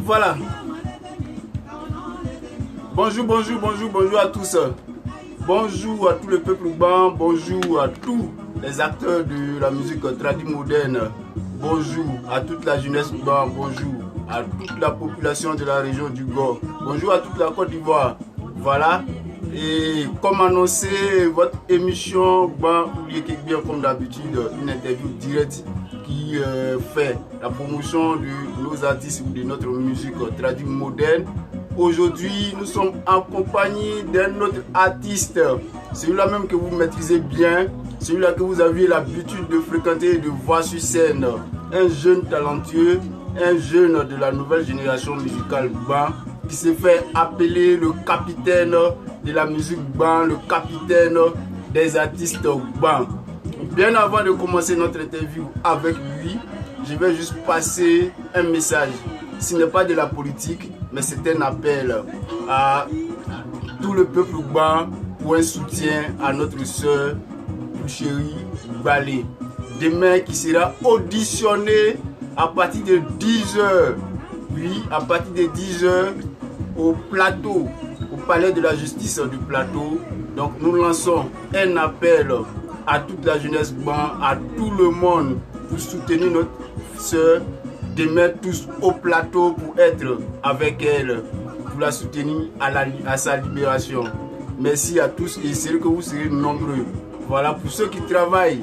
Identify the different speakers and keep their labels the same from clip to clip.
Speaker 1: voilà. Bonjour à tous. Bonjour à tout le peuple blanc, bonjour à tous les acteurs de la musique traditionnelle moderne. Bonjour à toute la jeunesse blanc, bonjour à toute la population de la région du Gord. Bonjour à toute la Côte d'Ivoire. Voilà. Et comme annoncé, votre émission, oubliez que bien comme d'habitude, une interview directe qui fait la promotion de nos artistes ou de notre musique traditionnelle moderne. Aujourd'hui, nous sommes en compagnie d'un autre artiste, celui-là même que vous maîtrisez bien, celui-là que vous aviez l'habitude de fréquenter et de voir sur scène. Un jeune talentueux, un jeune de la nouvelle génération musicale ban, qui s'est fait appeler le capitaine de la musique ban, le capitaine des artistes ban. Bien avant de commencer notre interview avec lui, je vais juste passer un message. Ce n'est pas de la politique, mais c'est un appel à tout le peuple ban pour un soutien à notre soeur chérie Balé. Demain qui sera auditionné à partir de 10h. Oui, à partir de 10h au plateau, au palais de la justice du plateau. Donc nous lançons un appel à toute la jeunesse ban, à tout le monde pour soutenir notre soeur. Demain tous au plateau pour être avec elle, pour la soutenir à sa libération. Merci à tous et c'est que vous serez nombreux. Voilà, pour ceux qui travaillent,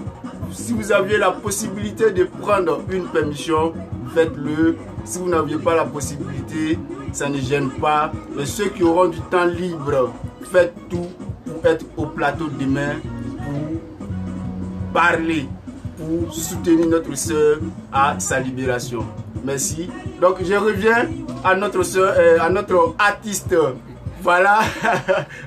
Speaker 1: si vous aviez la possibilité de prendre une permission, faites-le. Si vous n'aviez pas la possibilité, ça ne gêne pas. Mais ceux qui auront du temps libre, faites tout pour être au plateau demain, pour parler, pour soutenir notre soeur à sa libération. Merci. Donc je reviens à notre soeur, à notre artiste. Voilà.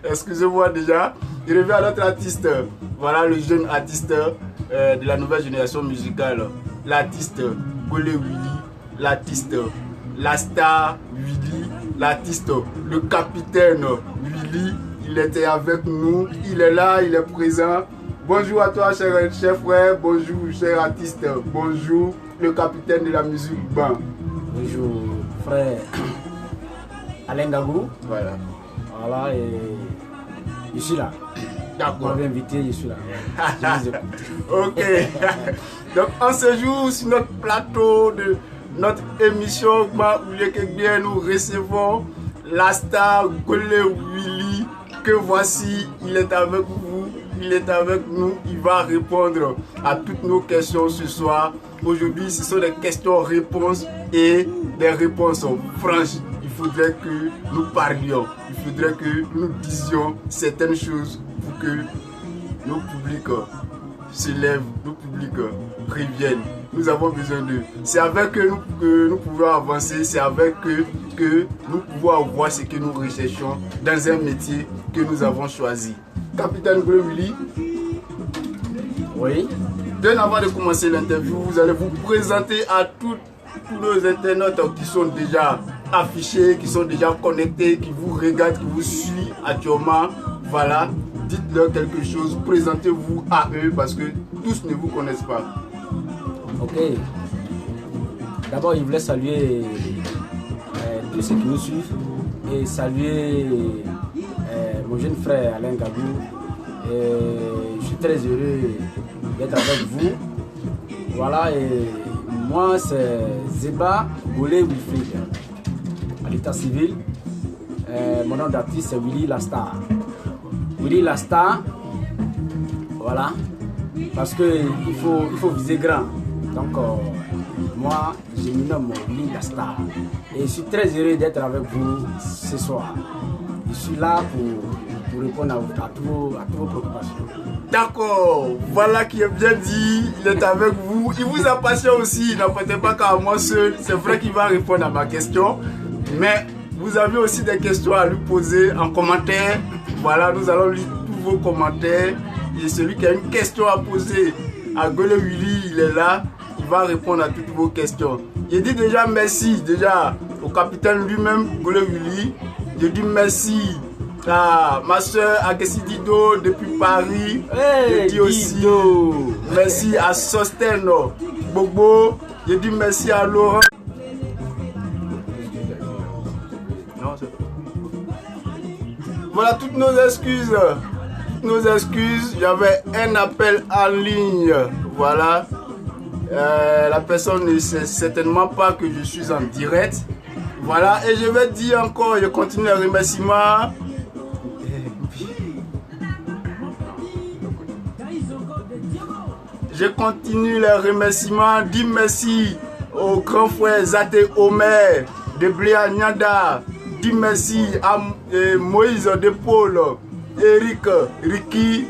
Speaker 1: Excusez-moi déjà. Je reviens à notre artiste. Voilà le jeune artiste de la nouvelle génération musicale. L'artiste Golé Willy, l'artiste la star Willy, l'artiste le capitaine Willy. Il était avec nous. Il est là, il est présent. Bonjour à toi, cher frère. Bonjour, cher artiste. Bonjour, le capitaine de la musique ban.
Speaker 2: Bonjour, frère Alain Gabou.
Speaker 1: Voilà.
Speaker 2: Voilà, et je suis là.
Speaker 1: D'accord.
Speaker 2: Vous m'avez invité, je suis là. Je vous écoute.
Speaker 1: Ok. Donc, en ce jour, sur notre plateau de notre émission, bien nous recevons la star Golé Willy. Que voici, il est avec vous. Il est avec nous, il va répondre à toutes nos questions ce soir. Aujourd'hui, ce sont des questions-réponses et des réponses franches. Il faudrait que nous parlions, il faudrait que nous disions certaines choses pour que nos publics se lèvent, nos publics reviennent. Nous avons besoin d'eux. C'est avec eux que nous pouvons avancer, c'est avec eux que nous pouvons avoir ce que nous recherchons dans un métier que nous avons choisi. Capitaine Golé Willy.
Speaker 2: Oui.
Speaker 1: Bien avant de commencer l'interview, vous allez vous présenter à tous nos internautes qui sont déjà affichés, qui sont déjà connectés, qui vous regardent, qui vous suivent actuellement. Voilà, dites-leur quelque chose, présentez-vous à eux parce que tous ne vous connaissent pas.
Speaker 2: Ok. D'abord, je voulais saluer tous ceux qui nous suivent et saluer mon jeune frère Alain Gabou. Je suis très heureux d'être avec vous. Voilà, et moi c'est Zeba Golé Wilfried, à l'état civil. Mon nom d'artiste c'est Willy la Star. Willy la Star, voilà, parce qu'il faut viser grand. Donc moi je me nomme Willy la Star. Et je suis très heureux d'être avec vous ce soir. Je suis là pour répondre à toutes vos préoccupations.
Speaker 1: D'accord, voilà qui est bien dit, il est avec vous. Il vous a patient aussi, n'apportez pas qu'à moi seul. C'est vrai qu'il va répondre à ma question, mais vous avez aussi des questions à lui poser en commentaire. Voilà, nous allons lire tous vos commentaires. Et celui qui a une question à poser à Golé Willy, il est là, il va répondre à toutes vos questions. Je dis déjà merci au capitaine lui-même, Golé Willy. Je dis merci à ma soeur Agessi Dido depuis Paris.
Speaker 2: Hey,
Speaker 1: je dis aussi
Speaker 2: Dido.
Speaker 1: merci à Sosten Bobo. Je dis merci à Laurent. Voilà toutes nos excuses. Nos excuses. J'avais un appel en ligne. Voilà. La personne ne sait certainement pas que je suis en direct. Voilà. Et je vais dire encore, je continue les remerciements. Je continue les remerciements. Dis merci au grand frère Zate Omer de Bléa Nyanda. Dis merci à Moïse de Paul, Eric, Ricky,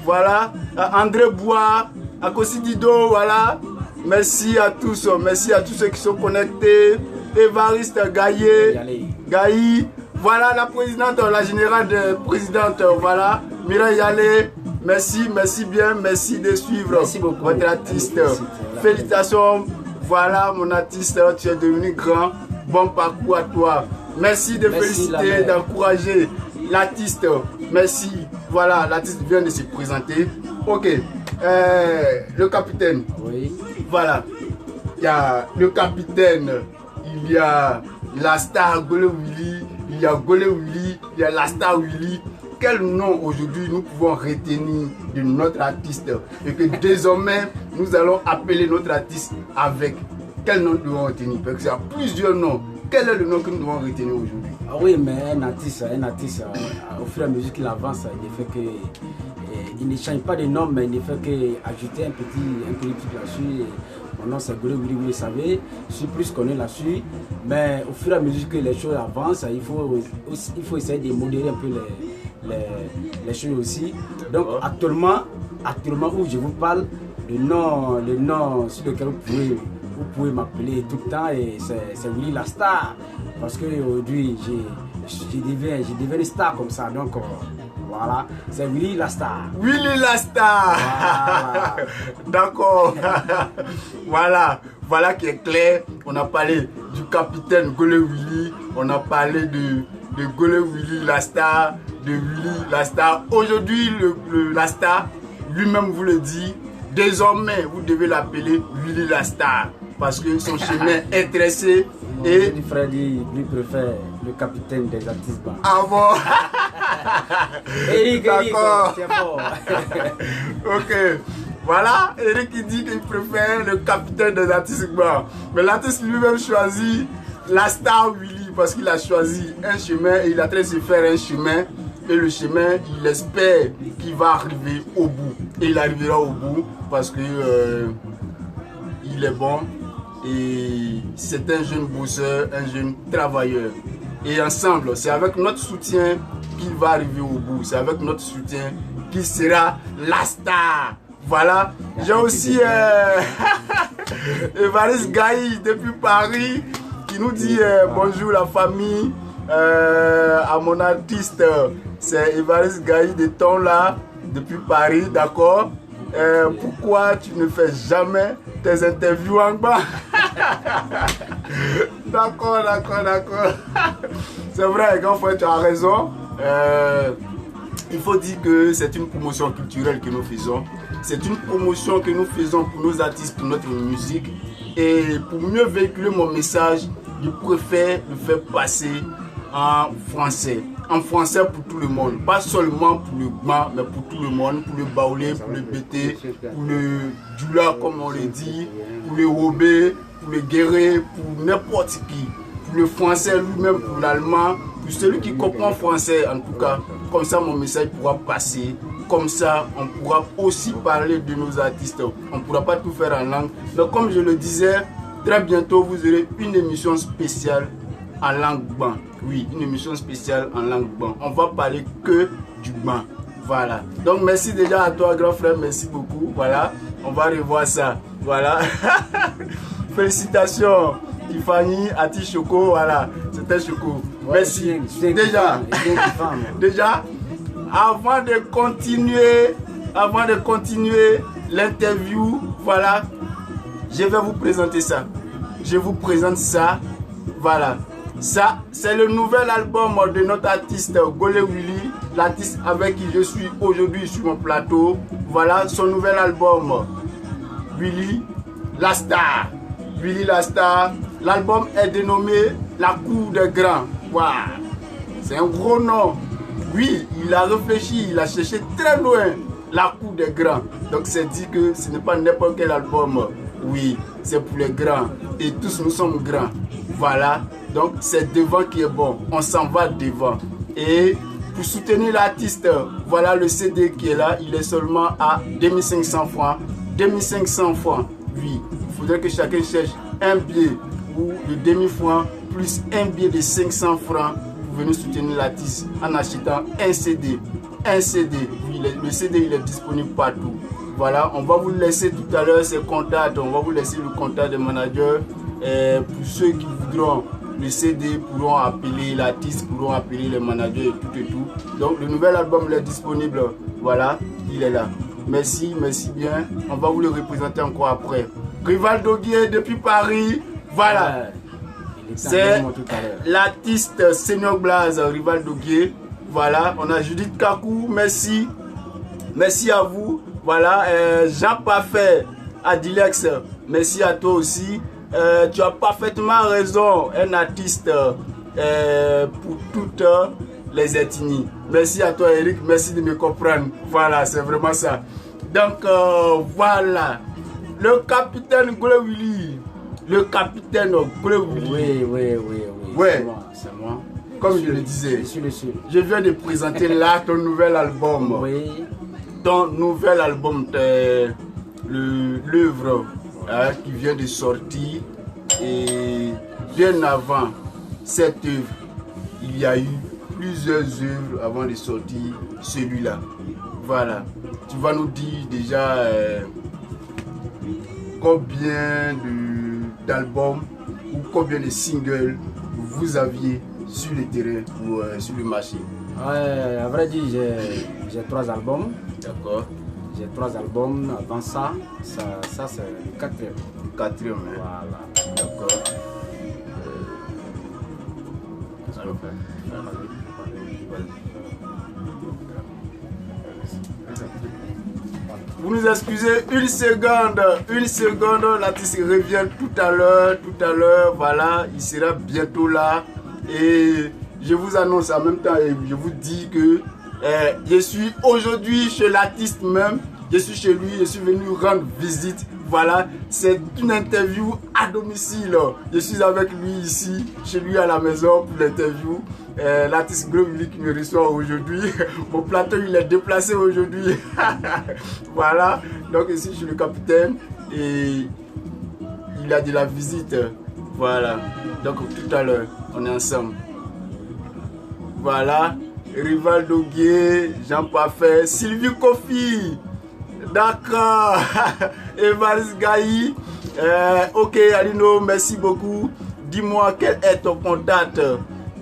Speaker 1: voilà, à André Bois, à Kosidido, voilà. Merci à tous ceux qui sont connectés. Évariste Gaï, voilà la présidente, la générale de présidente, voilà, Mireille Yalé. Merci bien, merci de suivre votre artiste. Félicitations, voilà mon artiste, tu es devenu grand. Bon parcours à toi. Merci de féliciter, d'encourager l'artiste. Merci. Voilà, l'artiste vient de se présenter. Ok. Le capitaine.
Speaker 2: Oui.
Speaker 1: Voilà. Il y a le capitaine. Il y a la star Golé Willy. Il y a Golé Willy. Il y a la star Willy. Quel nom aujourd'hui nous pouvons retenir de notre artiste et que désormais nous allons appeler notre artiste avec quel nom nous devons retenir? Parce qu'il y a plusieurs noms. Quel est le nom que nous devons retenir aujourd'hui?
Speaker 2: Ah oui, mais un artiste, au fur et à mesure qu'il avance, il ne change pas de nom, mais il ne fait qu'ajouter un petit truc là-dessus. Mon nom c'est Golé Willy, vous le savez, je suis plus connu là-dessus, mais au fur et à mesure que les choses avancent, il faut essayer de modérer un peu les choses aussi. Donc actuellement où je vous parle, le nom sur lequel vous pouvez m'appeler tout le temps, et c'est Willy la star, parce qu'aujourd'hui je deviens une star comme ça, donc voilà, c'est Willy la star.
Speaker 1: Willy la star. Voilà. D'accord. Voilà qui est clair. On a parlé du capitaine Golé Willy, on a parlé de Golé Willy la star, de Willy la star. Aujourd'hui, la star lui-même vous le dit, désormais vous devez l'appeler Willy la star, parce que son chemin est tracé. Et
Speaker 2: Freddy lui préfère le capitaine des artistes bas.
Speaker 1: Ah bon?
Speaker 2: Eric,
Speaker 1: d'accord.
Speaker 2: C'est fort.
Speaker 1: Ok. Voilà, Eric il dit qu'il préfère le capitaine des artistes bas. Mais l'artiste lui-même choisit la star Willy, parce qu'il a choisi un chemin et il a train de se faire un chemin. Et le chemin, il espère qu'il va arriver au bout. Et il arrivera au bout parce que il est bon. Et c'est un jeune bosseur, un jeune travailleur. Et ensemble, c'est avec notre soutien qu'il va arriver au bout. C'est avec notre soutien qu'il sera la star. Voilà. J'ai aussi Évariste Gaï depuis Paris qui nous dit bonjour la famille. À mon artiste, c'est Évariste Gaï de ton là depuis Paris, d'accord. Pourquoi tu ne fais jamais tes interviews en bas? D'accord. C'est vrai, grand frère, tu as raison. Il faut dire que c'est une promotion culturelle que nous faisons. C'est une promotion que nous faisons pour nos artistes, pour notre musique. Et pour mieux véhiculer mon message, je préfère le faire passer en français. En français pour tout le monde, pas seulement pour le Gba, mais pour tout le monde, pour le Baoulé, pour le Bété, pour le Djoula comme on le dit, pour le Robé, pour le Guéré, pour n'importe qui, pour le français lui-même, pour l'allemand, pour celui qui comprend français en tout cas. Comme ça mon message pourra passer, comme ça on pourra aussi parler de nos artistes. On ne pourra pas tout faire en langue, mais comme je le disais, très bientôt vous aurez une émission spéciale en langue Gba. Oui, une émission spéciale en langue Gba. On va parler que du Gba. Voilà. Donc merci déjà à toi grand frère, merci beaucoup. Voilà, on va revoir ça. Voilà. Félicitations Tiffany, Ati Choco, voilà. C'était Choco.
Speaker 2: Ouais,
Speaker 1: merci.
Speaker 2: Déjà,
Speaker 1: avant de continuer l'interview, voilà, je vais vous présenter ça. Je vous présente ça. Voilà. Ça, c'est le nouvel album de notre artiste Golé Willy, l'artiste avec qui je suis aujourd'hui sur mon plateau. Voilà son nouvel album, Willy la star. Willy la star. L'album est dénommé La Cour des Grands. Wow. C'est un gros nom. Oui, il a réfléchi, il a cherché très loin la cour des grands. Donc c'est dit que ce n'est pas n'importe quel album. Oui, c'est pour les grands. Et tous nous sommes grands. Voilà. Donc c'est devant qui est bon. On s'en va devant. Et pour soutenir l'artiste, voilà le CD qui est là. Il est seulement à 2500 francs. 2500 francs. Oui, il faudrait que chacun cherche un billet ou de demi-franc plus un billet de 500 francs pour venir soutenir l'artiste en achetant un CD. Un CD. Oui, le CD il est disponible partout. Voilà, on va vous laisser tout à l'heure ses contacts. On va vous laisser le contact des managers. Pour ceux qui voudront le CD, pourront appeler l'artiste, pourront appeler les managers et tout. Donc le nouvel album il est disponible. Voilà, il est là. Merci, merci bien. On va vous le représenter encore après. Rivaldo Guié depuis Paris. Voilà. C'est l'artiste Senior Blaze, Rivaldo Guié. Voilà, on a Judith Kakou. Merci. Merci à vous. Voilà, Jean Parfait, Adilex. Merci à toi aussi. Tu as parfaitement raison. Un artiste pour toutes les ethnies. Merci à toi Eric. Merci de me comprendre. Voilà, c'est vraiment ça. Donc voilà, le capitaine Glewili, le capitaine Glewili.
Speaker 2: Oui.
Speaker 1: Ouais.
Speaker 2: C'est moi.
Speaker 1: Comme je le disais,
Speaker 2: je
Speaker 1: viens de présenter là ton nouvel album.
Speaker 2: Oui.
Speaker 1: Ton nouvel album, l'œuvre qui vient de sortir. Et bien avant cette œuvre, il y a eu plusieurs œuvres avant de sortir celui-là. Voilà. Tu vas nous dire déjà combien d'albums ou combien de singles vous aviez sur le terrain ou sur le marché.
Speaker 2: À vrai dire, j'ai 3 albums.
Speaker 1: D'accord.
Speaker 2: J'ai 3 albums. Avant ça c'est le 4e.
Speaker 1: Le 4e.
Speaker 2: Voilà.
Speaker 1: D'accord. Vous nous excusez une seconde, l'artiste revient tout à l'heure, voilà, il sera bientôt là et je vous annonce en même temps et je vous dis que je suis aujourd'hui chez l'artiste même, je suis chez lui, je suis venu rendre visite, voilà, c'est une interview à domicile, je suis avec lui ici, chez lui à la maison pour l'interview. L'artiste Glewili qui me reçoit aujourd'hui. Mon plateau il est déplacé aujourd'hui. Voilà. Donc ici je suis le capitaine et il a de la visite. Voilà. Donc tout à l'heure on est ensemble. Voilà. Rivaldo Guié, Jean Parfait, Sylvie Kofi. D'accord. Evaris Gaï. Ok Alino, merci beaucoup. Dis-moi quel est ton contact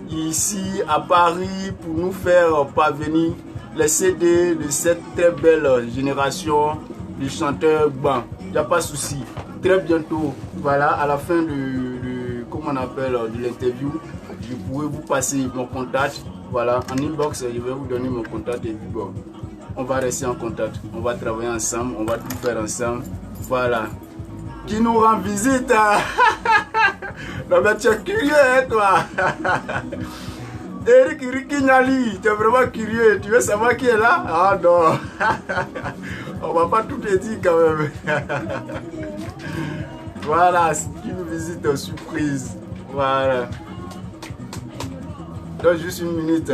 Speaker 1: ici à Paris pour nous faire parvenir les CD de cette très belle génération de chanteurs blancs. Il n'y a pas de souci. Très bientôt, voilà, à la fin comment on appelle, de l'interview, je pourrai vous passer mon contact. Voilà, en inbox, je vais vous donner mon contact et puis bon, on va rester en contact. On va travailler ensemble, on va tout faire ensemble. Voilà. Qui nous rend visite. Non mais tu es curieux hein, toi. Eric Rikignali, tu es vraiment curieux. Tu veux savoir qui est là? Ah non. On va pas tout te dire quand même. Voilà, c'est une visite surprise. Voilà. Donc juste une minute.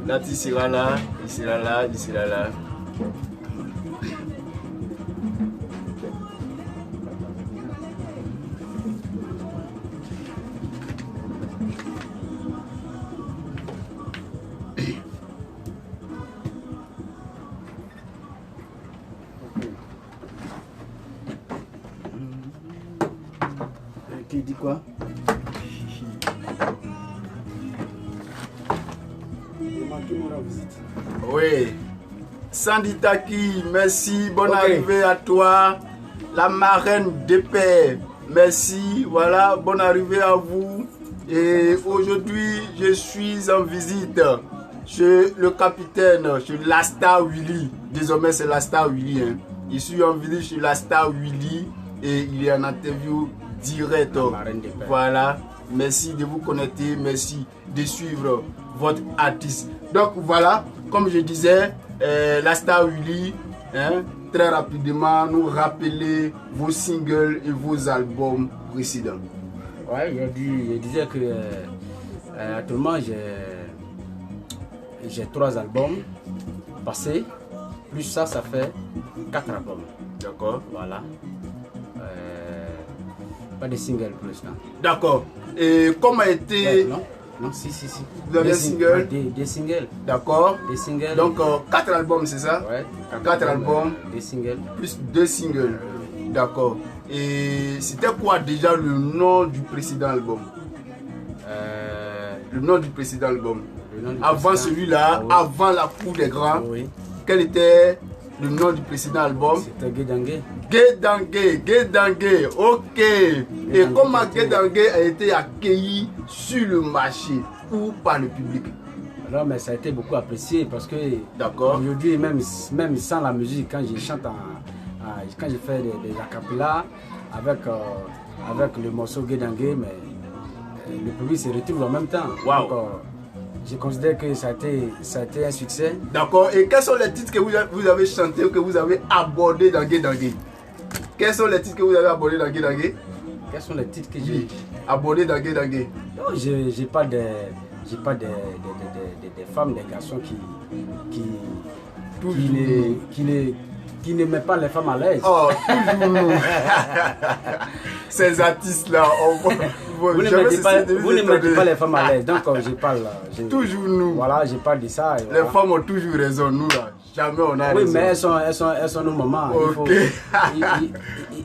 Speaker 1: Là tu seras là, il sera là, il sera là. Qui dit quoi? Oui. Sandy Taki, merci. Bonne arrivée à toi. La marraine d'épée, merci. Voilà, bonne arrivée à vous. Et aujourd'hui, je suis en visite chez le capitaine, chez Lasta Willy. Désormais, c'est Lasta Willy. Hein. Je suis en visite chez Lasta Willy et il est en interview direct. Voilà. Merci de vous connecter. Merci de suivre votre artiste. Donc voilà, comme je disais, la star Willy, hein, très rapidement, nous rappeler vos singles et vos albums précédents.
Speaker 2: Ouais, je disais que actuellement j'ai 3 albums passés, plus ça fait 4 albums.
Speaker 1: D'accord.
Speaker 2: Voilà. Pas de singles pour l'instant.
Speaker 1: D'accord. Et comment a été...
Speaker 2: Non, si.
Speaker 1: Vous avez un single?
Speaker 2: Des singles.
Speaker 1: D'accord.
Speaker 2: Des singles.
Speaker 1: Donc 4 albums, c'est ça?
Speaker 2: Ouais.
Speaker 1: 4 albums.
Speaker 2: Des singles.
Speaker 1: Plus 2 singles. D'accord. Et c'était quoi déjà le nom du précédent album? Le nom du précédent album. Avant celui-là, avant La Cour des Grands, quel était le nom du précédent album?
Speaker 2: C'était Guédangué.
Speaker 1: Guédangué, ok. Et comment Guédangué a été accueilli sur le marché ou par le public?
Speaker 2: Alors, mais ça a été beaucoup apprécié parce que aujourd'hui, même sans la musique, quand je chante, quand je fais des acapellas avec le morceau Guédangué, mais le public se retrouve en même temps.
Speaker 1: Wow.
Speaker 2: Donc, je considère que ça a été un succès.
Speaker 1: D'accord. Et quels sont les titres que vous avez chantés ou que vous avez abordés dans Guédangué? Quels sont les titres que vous avez abordés dans Guédangué?
Speaker 2: Quels sont les titres que j'ai
Speaker 1: abordés dans Guédangué?
Speaker 2: Non, j'ai pas des femmes, des garçons qui ne mettent pas les femmes à l'aise.
Speaker 1: Oh, toujours nous. Ces artistes-là,
Speaker 2: vous ne mettez pas les femmes à l'aise. Donc, je parle.
Speaker 1: Toujours nous.
Speaker 2: Voilà, je parle de ça.
Speaker 1: Les femmes ont toujours raison, nous là. Jamais on a raison.
Speaker 2: Oui, mais elles sont nos mamans.
Speaker 1: Okay.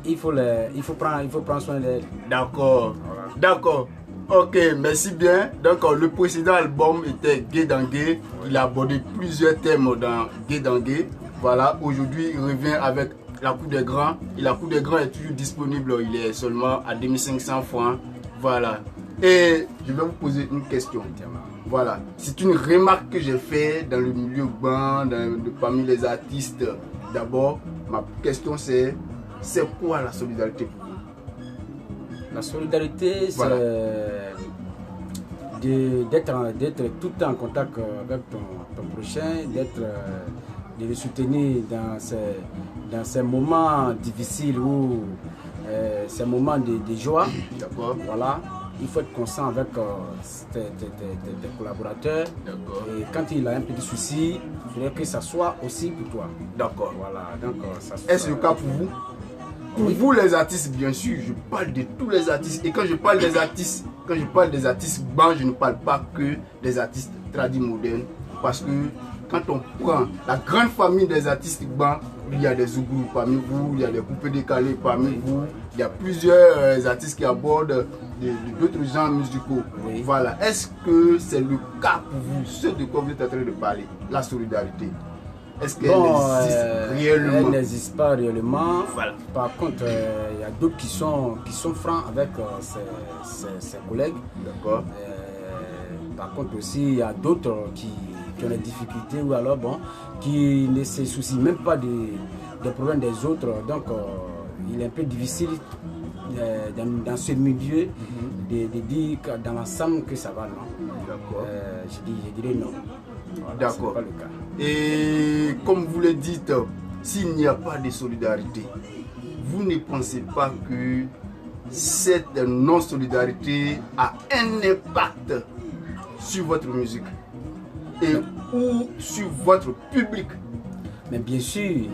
Speaker 2: Il faut prendre soin d'elles.
Speaker 1: D'accord. Voilà. D'accord. Ok, merci bien. Donc, le précédent album était Guédangué. Il a abordé plusieurs thèmes dans Guédangué. Voilà, aujourd'hui, il revient avec La Cour des Grands. Et La Cour des Grands est toujours disponible. Il est seulement à 2500 francs. Voilà. Et je vais vous poser une question. Voilà. C'est une remarque que j'ai faite dans le milieu urbain, parmi les artistes. D'abord, ma question c'est quoi la solidarité pour vous?
Speaker 2: La solidarité,
Speaker 1: voilà.
Speaker 2: C'est d'être tout le temps en contact avec ton prochain, de le soutenir dans ces moments difficiles ou ces moments de joie.
Speaker 1: D'accord.
Speaker 2: Voilà. Il faut être constant avec tes collaborateurs. Et quand il a un petit souci, il faudrait que ça soit aussi pour toi.
Speaker 1: D'accord.
Speaker 2: Voilà. Donc,
Speaker 1: est-ce le cas pour vous? Pour vous les artistes, bien sûr, je parle de tous les artistes. Et quand je parle des artistes, je ne parle pas que des artistes tradis modernes. Parce que quand on prend la grande famille des artistes blancs, il y a des Zouglous parmi vous, il y a des coupés décalés parmi vous, il y a plusieurs artistes qui abordent d'autres genres musicaux.
Speaker 2: Oui.
Speaker 1: Voilà. Est-ce que c'est le cas pour vous, ce de quoi vous êtes en train de parler, la solidarité? Est-ce qu'elle existe réellement?
Speaker 2: Elle n'existe pas réellement.
Speaker 1: Voilà.
Speaker 2: Par contre, il y a d'autres qui sont francs avec ses collègues.
Speaker 1: D'accord.
Speaker 2: Par contre aussi, il y a d'autres qui ont des difficultés ou alors qui ne se soucient même pas des problèmes des autres. Donc, il est un peu difficile dans ce milieu de dire dans l'ensemble que ça va, non.
Speaker 1: D'accord.
Speaker 2: Je dirais non. Voilà,
Speaker 1: d'accord.
Speaker 2: C'est pas le cas.
Speaker 1: Et comme vous le dites, s'il n'y a pas de solidarité, vous ne pensez pas que cette non-solidarité a un impact sur votre musique ou sur votre public?
Speaker 2: Mais bien sûr,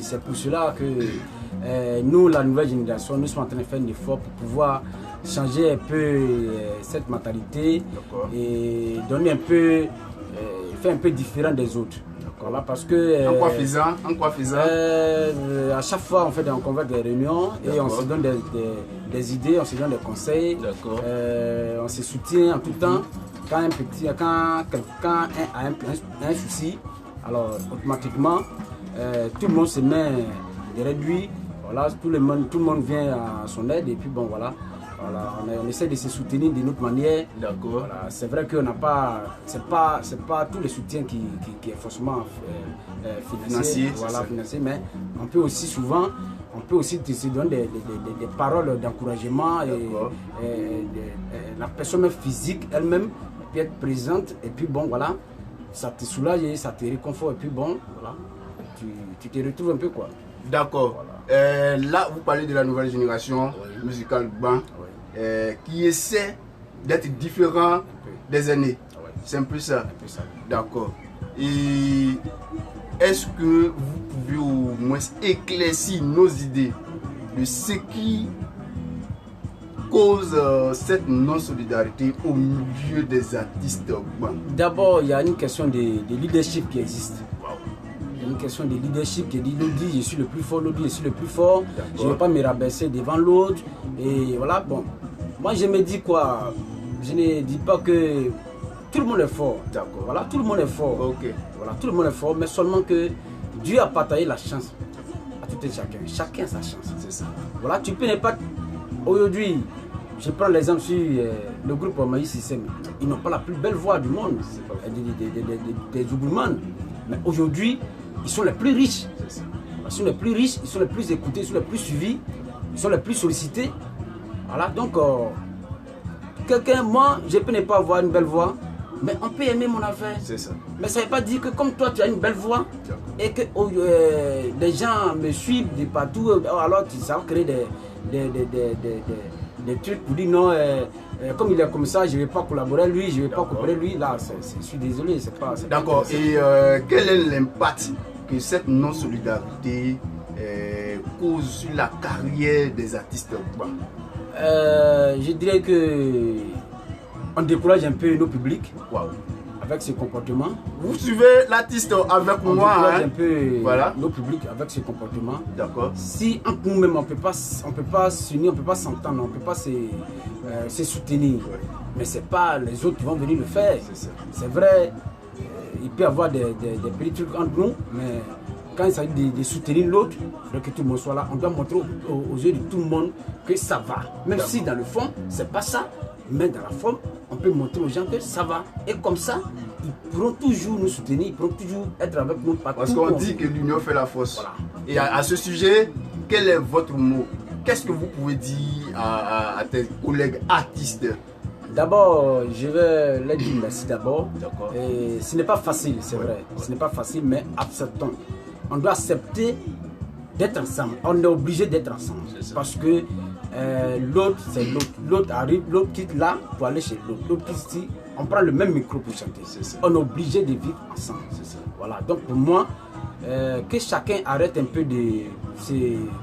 Speaker 2: c'est pour cela que nous, la nouvelle génération, nous sommes en train de faire un effort pour pouvoir changer un peu cette mentalité et donner un peu, faire un peu différent des autres. Voilà, parce que,
Speaker 1: en quoi faisant
Speaker 2: à chaque fois on convoque des réunions et on se donne des idées, on se donne des conseils, on se soutient en tout temps. Quand quelqu'un a un souci, alors automatiquement tout le monde se met derrière lui. Voilà, tout le monde vient à son aide et puis bon voilà. Voilà, on essaie de se soutenir de notre manière.
Speaker 1: D'accord.
Speaker 2: Voilà, c'est vrai qu'on n'a pas, c'est pas tous les soutiens qui est forcément financier, voilà, financier, mais on peut aussi souvent, se donner des paroles d'encouragement et la personne physique elle-même puis être présente, et puis bon, voilà, ça te soulage et ça te réconforte, et puis bon, voilà, tu te retrouves un peu quoi.
Speaker 1: D'accord.
Speaker 2: Voilà.
Speaker 1: Là, vous parlez de la nouvelle génération musicale Gban, qui essaie d'être différent des aînés. C'est un peu ça. D'accord. Et est-ce que vous pouvez au moins éclaircir nos idées de ce qui cause cette non-solidarité au milieu des artistes Gban?
Speaker 2: D'abord, il y a une question de leadership qui existe. Il y a une question de leadership qui dit l'autre dit je suis le plus fort, l'autre dit je suis le plus fort, je ne vais pas me rabaisser devant l'autre. Et voilà, bon. Moi je me dis quoi? Je ne dis pas que tout le monde est fort.
Speaker 1: D'accord.
Speaker 2: Voilà, tout le monde est fort.
Speaker 1: Ok.
Speaker 2: Voilà, tout le monde est fort, mais seulement que Dieu a partagé la chance à tout et chacun. Chacun a sa chance. C'est ça. Voilà, tu peux ne pas. Aujourd'hui, je prends l'exemple sur le groupe Maïs System. Ils n'ont pas la plus belle voix du monde, des Zoubouman. Mais aujourd'hui, ils sont les plus riches. Ils sont les plus riches, ils sont les plus écoutés, ils sont les plus suivis, ils sont les plus sollicités. Voilà, donc, quelqu'un, moi, je peux ne pas avoir une belle voix, mais on peut aimer mon affaire. C'est ça. Mais ça ne veut pas dire que comme toi, tu as une belle voix et que les gens me suivent de partout, alors ça va créer des trucs pour dire non, comme il est comme ça, je ne vais pas collaborer avec lui, je ne vais pas collaborer avec lui. Là, je suis désolé, c'est pas.
Speaker 1: D'accord. Et quel est l'impact que cette non-solidarité cause sur la carrière des artistes Gban?
Speaker 2: Je dirais que on décourage un peu nos publics.
Speaker 1: Wow.
Speaker 2: Avec ce comportement.
Speaker 1: Vous suivez l'artiste avec moi.
Speaker 2: On décourage un peu nos publics avec ce comportement.
Speaker 1: D'accord.
Speaker 2: Si entre nous-mêmes on peut pas s'unir, on peut pas s'entendre, on peut pas se soutenir. Ouais. Mais c'est pas les autres qui vont venir le faire. C'est vrai, il peut y avoir des petits trucs entre nous, mais quand il s'agit de soutenir l'autre, il faudrait que tout le monde soit là. On doit montrer aux yeux de tout le monde que ça va. Même si dans le fond, c'est pas ça, mais dans la forme, on peut montrer aux gens que ça va. Et comme ça, ils pourront toujours nous soutenir, ils pourront toujours être avec nous partout.
Speaker 1: Parce qu'on dit que l'union fait la force. Voilà. Et à ce sujet, quel est votre mot? Qu'est-ce que vous pouvez dire à tes collègues artistes? D'abord, je vais leur dire merci d'abord. Ce n'est pas facile, c'est vrai. Ce n'est pas facile, mais acceptons. On doit accepter d'être ensemble. On est obligé d'être ensemble. Parce que l'autre, c'est l'autre. L'autre arrive, l'autre quitte là pour aller chez l'autre. L'autre quitte ici, on prend le même micro pour chanter. On est obligé de vivre ensemble. Voilà. Donc pour moi, que chacun arrête un peu de se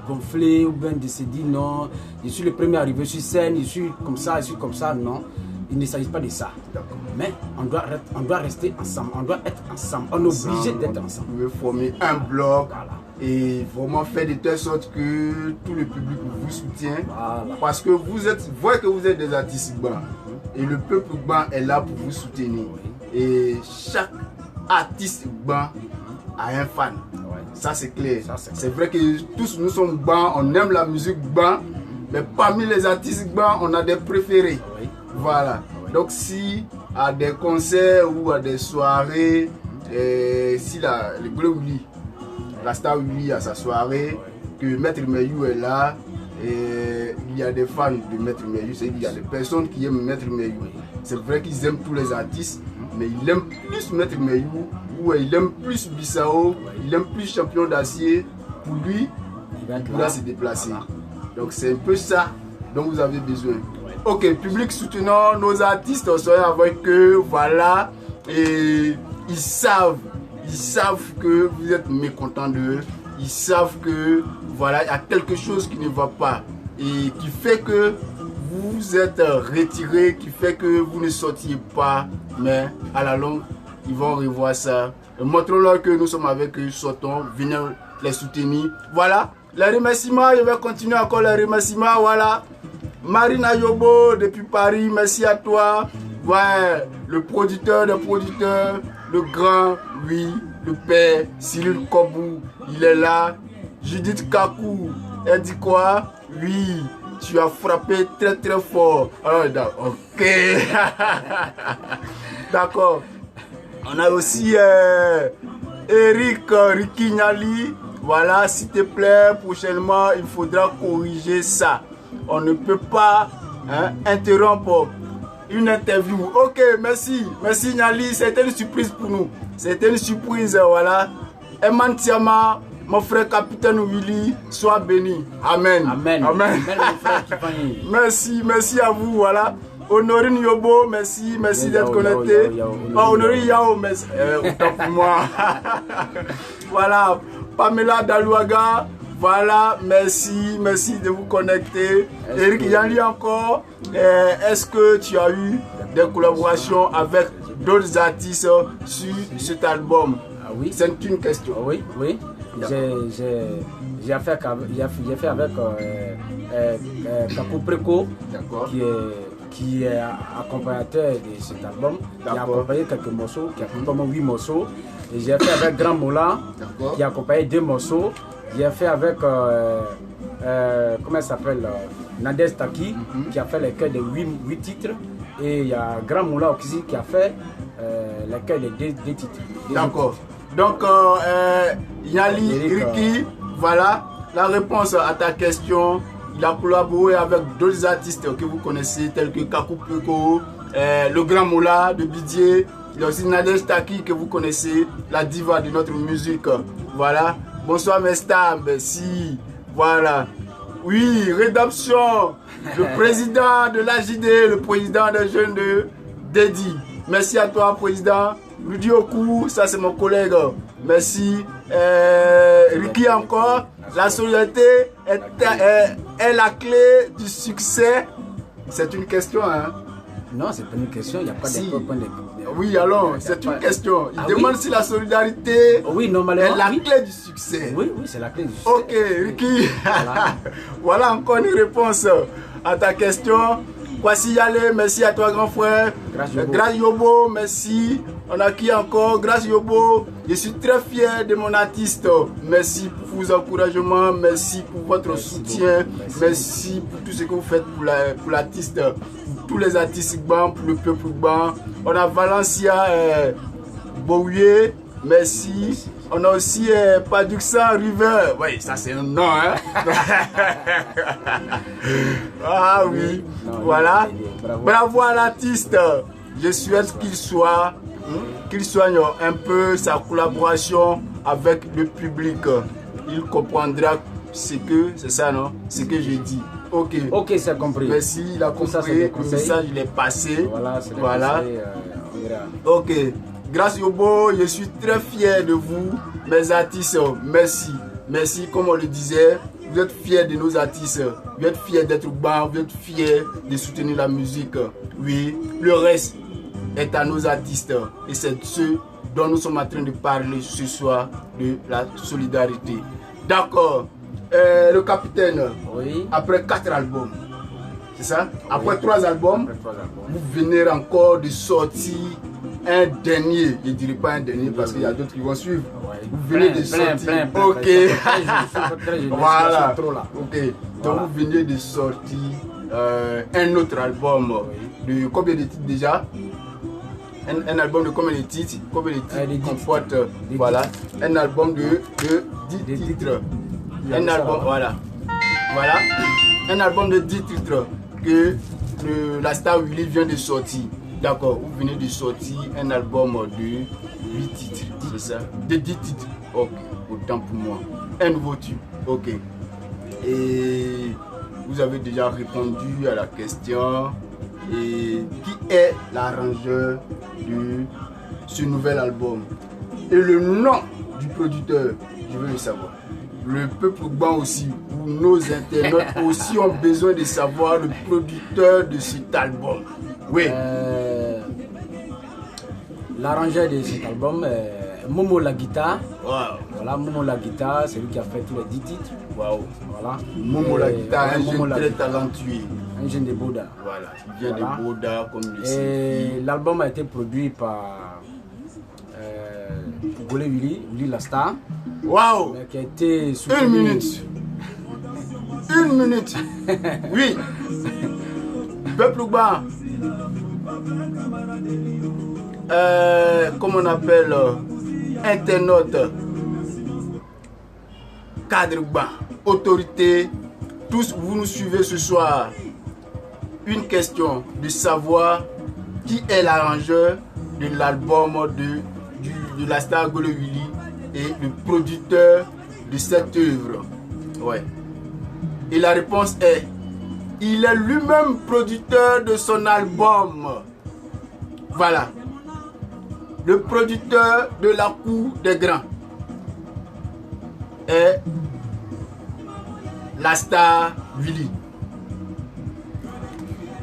Speaker 1: gonfler ou bien de se dire non, je suis le premier arrivé sur scène, je suis comme ça, non. Il ne s'agit pas de ça. Mais on doit rester ensemble, on doit être ensemble, on est obligé d'être ensemble. Vous pouvez former un bloc et vraiment faire de telle sorte que tout le public vous soutient. Parce que vous voyez que vous êtes des artistes Gban et le peuple Gban est là pour vous soutenir. Et chaque artiste Gban a un fan. Ça c'est clair. C'est vrai que tous nous sommes Gban, on aime la musique Gban, mais parmi les artistes Gban, on a des préférés. Voilà. Donc si à des concerts ou à des soirées, si le groupe la star Willy a sa soirée, que Maître Meyou est là, et il y a des fans de Maître Meyou, c'est-à-dire qu'il y a des personnes qui aiment Maître Meyou. C'est vrai qu'ils aiment tous les artistes, mais ils aiment plus Maître Meyou, ou il aime plus Bissau, il aime plus Champion d'Acier. Pour lui, il pourra se déplacer. Donc c'est un peu ça dont vous avez besoin. Ok, public soutenant nos artistes, on serait avec eux, voilà, et ils savent que vous êtes mécontents d'eux, ils savent que voilà, il y a quelque chose qui ne va pas et qui fait que vous êtes retiré, qui fait que vous ne sortiez pas, mais à la longue, ils vont revoir ça. Montrons-leur que nous sommes avec eux, sortons, venez les soutenir. Voilà, les remerciements, je vais continuer encore les remerciements, voilà. Marina Yobo depuis Paris, merci à toi. Ouais, le producteur des producteurs, le grand, oui, le père, Cyril Kobou, il est là. Judith Kakou, elle dit quoi? Oui, tu as frappé très très fort. Oh, ok. D'accord. On a aussi Eric Rikignali. Voilà, s'il te plaît, prochainement, il faudra corriger ça. On ne peut pas interrompre une interview. Ok, merci. Merci Niali, c'était une surprise pour nous. C'était une surprise, voilà. Eman Tiama, mon frère capitaine Willy, sois béni. Amen.
Speaker 2: Amen.
Speaker 1: Amen. Merci, merci à vous, voilà. Honorine Yobo, merci, merci d'être connecté. Honorine Yao, merci. Autant pour moi. Voilà. Pamela Dalouaga, voilà, merci, merci de vous connecter. Eric Yanli encore, est-ce que tu as eu des collaborations avec d'autres artistes sur cet album?
Speaker 2: Ah oui.
Speaker 1: C'est une question.
Speaker 2: Oui, oui. J'ai fait avec Kakou Preko, qui est accompagnateur de cet album, qui a accompagné quelques morceaux, qui a accompagné 8 morceaux. Et j'ai fait avec Grand Moula, qui a accompagné 2 morceaux. J'ai fait avec, comment elle s'appelle, Nadez Taki, qui a fait les chœurs de 8 titres. Et il y a Grand Moula aussi qui a fait les chœurs de 2 titres.
Speaker 1: D'accord. Donc, Yali, Riki, voilà la réponse à ta question. Il a collaboré avec d'autres artistes que vous connaissez, tels que Kakou Preko, le Grand Moula de Bidier. Il y a aussi Nadej Taki que vous connaissez, la diva de notre musique. Voilà. Bonsoir mes stars, merci. Voilà. Oui, rédemption. Le président de l'AJD, le président des jeunes de Dedi. Merci à toi, président. Rudy Oku, ça c'est mon collègue. Merci. Ricky encore. La solidarité est la clé du succès. C'est une question, hein?
Speaker 2: Non, c'est pas une question, il n'y a pas de point de...
Speaker 1: Oui, alors, c'est une question. Il demande si la solidarité est la clé du succès.
Speaker 2: Oui, oui, c'est la clé du succès.
Speaker 1: Ok, Ricky. Voilà encore une réponse à ta question. Kwasi Yale, merci à toi grand frère. Grâce Yobo, merci. On a qui encore? Grâce Yobo. Je suis très fier de mon artiste. Merci pour vos encouragements, merci pour votre soutien, merci pour tout ce que vous faites pour l'artiste, pour tous les artistes blancs, pour le peuple blanc. On a Valencia Bouye, merci. On a aussi Paduxan River. Oui, ça c'est un nom, hein? Ah oui, voilà. Bravo à l'artiste. Je souhaite qu'il soigne un peu sa collaboration avec le public. Il comprendra ce que, c'est ça, non? Ce que je dis. Ok.
Speaker 2: Ok, c'est compris.
Speaker 1: Merci, il a compris. Le message, il est passé.
Speaker 2: Voilà.
Speaker 1: Ok. Grâce Yobo, je suis très fier de vous, mes artistes. Merci. Merci, comme on le disait. Vous êtes fiers de nos artistes. Vous êtes fiers d'être bas. Vous êtes fiers de soutenir la musique. Oui, le reste est à nos artistes. Et c'est ce dont nous sommes en train de parler ce soir, de la solidarité. D'accord. Le capitaine, après 4 albums, c'est ça? Après 3 albums, vous venez encore de sortir un dernier. Je ne dirais pas un dernier parce qu'il y a d'autres qui vont suivre. Vous venez de sortir. Ok. Voilà. Ok. Donc vous venez de sortir un autre album. De combien de titres déjà? Un album de combien de titres? Combien de titres comporte? Voilà. Un album de 10 titres. Un album, voilà. Un album de 10 titres que la star Willy vient de sortir. D'accord, vous venez de sortir un album de 8 titres, c'est ça? De 10 titres. Ok, autant pour moi. Un nouveau tube. Ok. Et vous avez déjà répondu à la question. Et qui est l'arrangeur de ce nouvel album? Et le nom du producteur, je veux le savoir. Le peuple blanc aussi, ou nos internautes aussi ont besoin de savoir le producteur de cet album. Oui.
Speaker 2: L'arrangeur de cet album, Momo la guitare.
Speaker 1: Wow.
Speaker 2: Voilà, Momo la guitare, c'est lui qui a fait tous les 10 titres.
Speaker 1: Wow.
Speaker 2: Voilà.
Speaker 1: Momo la guitare, un jeune très talentueux.
Speaker 2: Un jeune de Bouddha.
Speaker 1: Voilà, il vient de Bouddha comme le sait.
Speaker 2: Et l'album a été produit par Golé Willy la star.
Speaker 1: Waouh!
Speaker 2: Qui a été soutenu.
Speaker 1: 1 minute. 1 minute. Oui. Peuple bas. Comment on appelle internaute, cadre bas, autorité, tous vous nous suivez ce soir. Une question de savoir qui est l'arrangeur de l'album de la star Golo Willy et le producteur de cette œuvre. Ouais. Et la réponse est, il est lui-même producteur de son album. Voilà. Le producteur de La Cour des Grands est la star Willy.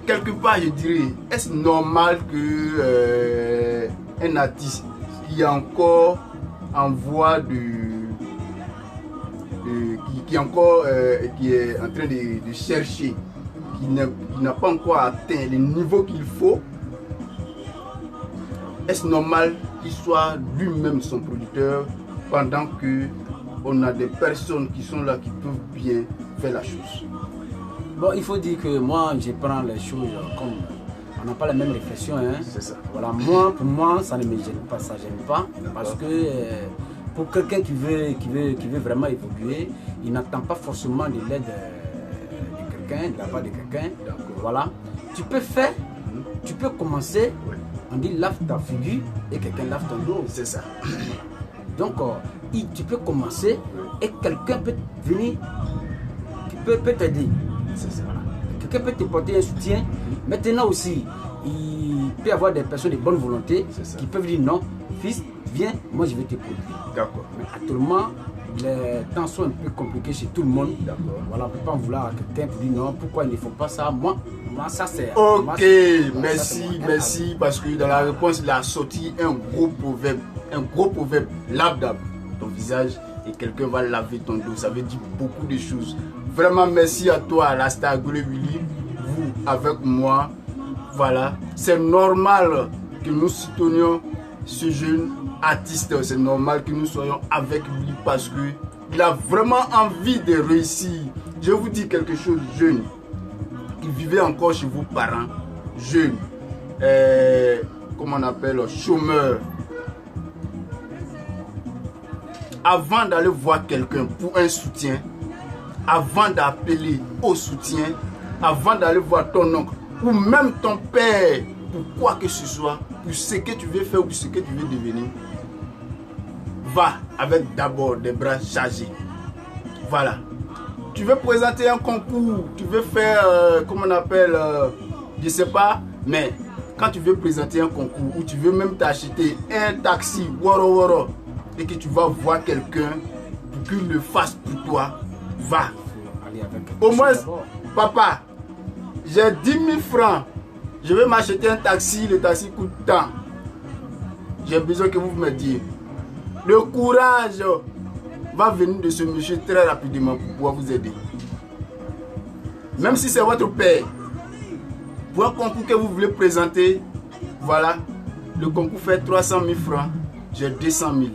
Speaker 1: Quelque part, je dirais, est-ce normal que un artiste qui est encore en voie qui est en train de chercher, qui n'a pas encore atteint le niveau qu'il faut, est-ce normal qu'il soit lui-même son producteur pendant que on a des personnes qui sont là qui peuvent bien faire la chose?
Speaker 2: Bon, il faut dire que moi, je prends les choses comme... On n'a pas la même réflexion. Hein.
Speaker 1: C'est ça.
Speaker 2: Voilà, pour moi, ça ne me gêne pas, ça ne gêne pas. Parce que pour quelqu'un qui veut vraiment évoluer, il n'attend pas forcément de l'aide de quelqu'un, de la part de quelqu'un. Voilà. Tu peux faire, tu peux commencer, on dit lave ta figure et quelqu'un lave ton dos.
Speaker 1: C'est ça.
Speaker 2: Donc, tu peux commencer et quelqu'un peut venir, qui peut t'aider. Voilà. Quelqu'un peut te porter un soutien. Maintenant aussi, il peut y avoir des personnes de bonne volonté qui peuvent dire non, fils, viens, moi je vais te produire.
Speaker 1: D'accord.
Speaker 2: Mais actuellement, les temps sont un peu compliqués chez tout le monde.
Speaker 1: D'accord.
Speaker 2: Voilà, on ne peut pas en vouloir à quelqu'un pour dire non, pourquoi il ne faut pas ça. Moi ça c'est...
Speaker 1: Ok,
Speaker 2: moi,
Speaker 1: merci, parce que dans la réponse, il a sorti un gros proverbe lavable. Ton visage et quelqu'un va laver ton dos. Ça veut dire beaucoup de choses. Vraiment, merci à toi, la star Golo Willy. Vous, avec moi, voilà. C'est normal que nous soutenions ce jeune artiste. C'est normal que nous soyons avec lui parce qu'il a vraiment envie de réussir. Je vous dis quelque chose, jeune. Il vivait encore chez vos parents, jeune. Comment on appelle, chômeur. Avant d'aller voir quelqu'un pour un soutien, avant d'appeler au soutien, avant d'aller voir ton oncle ou même ton père pour quoi que ce soit, pour ce que tu veux faire ou pour ce que tu veux devenir, va avec d'abord des bras chargés. Voilà. Tu veux présenter un concours, tu veux faire, comment on appelle, je sais pas, mais quand tu veux présenter un concours ou tu veux même t'acheter un taxi, woro, et que tu vas voir quelqu'un pour qu'il le fasse pour toi, va. Au moins, papa, j'ai 10 000 francs, je vais m'acheter un taxi, le taxi coûte tant. J'ai besoin que vous me disiez. Le courage va venir de ce monsieur très rapidement pour pouvoir vous aider. Même si c'est votre père, pour un concours que vous voulez présenter, voilà, le concours fait 300 000 francs, j'ai 200 000.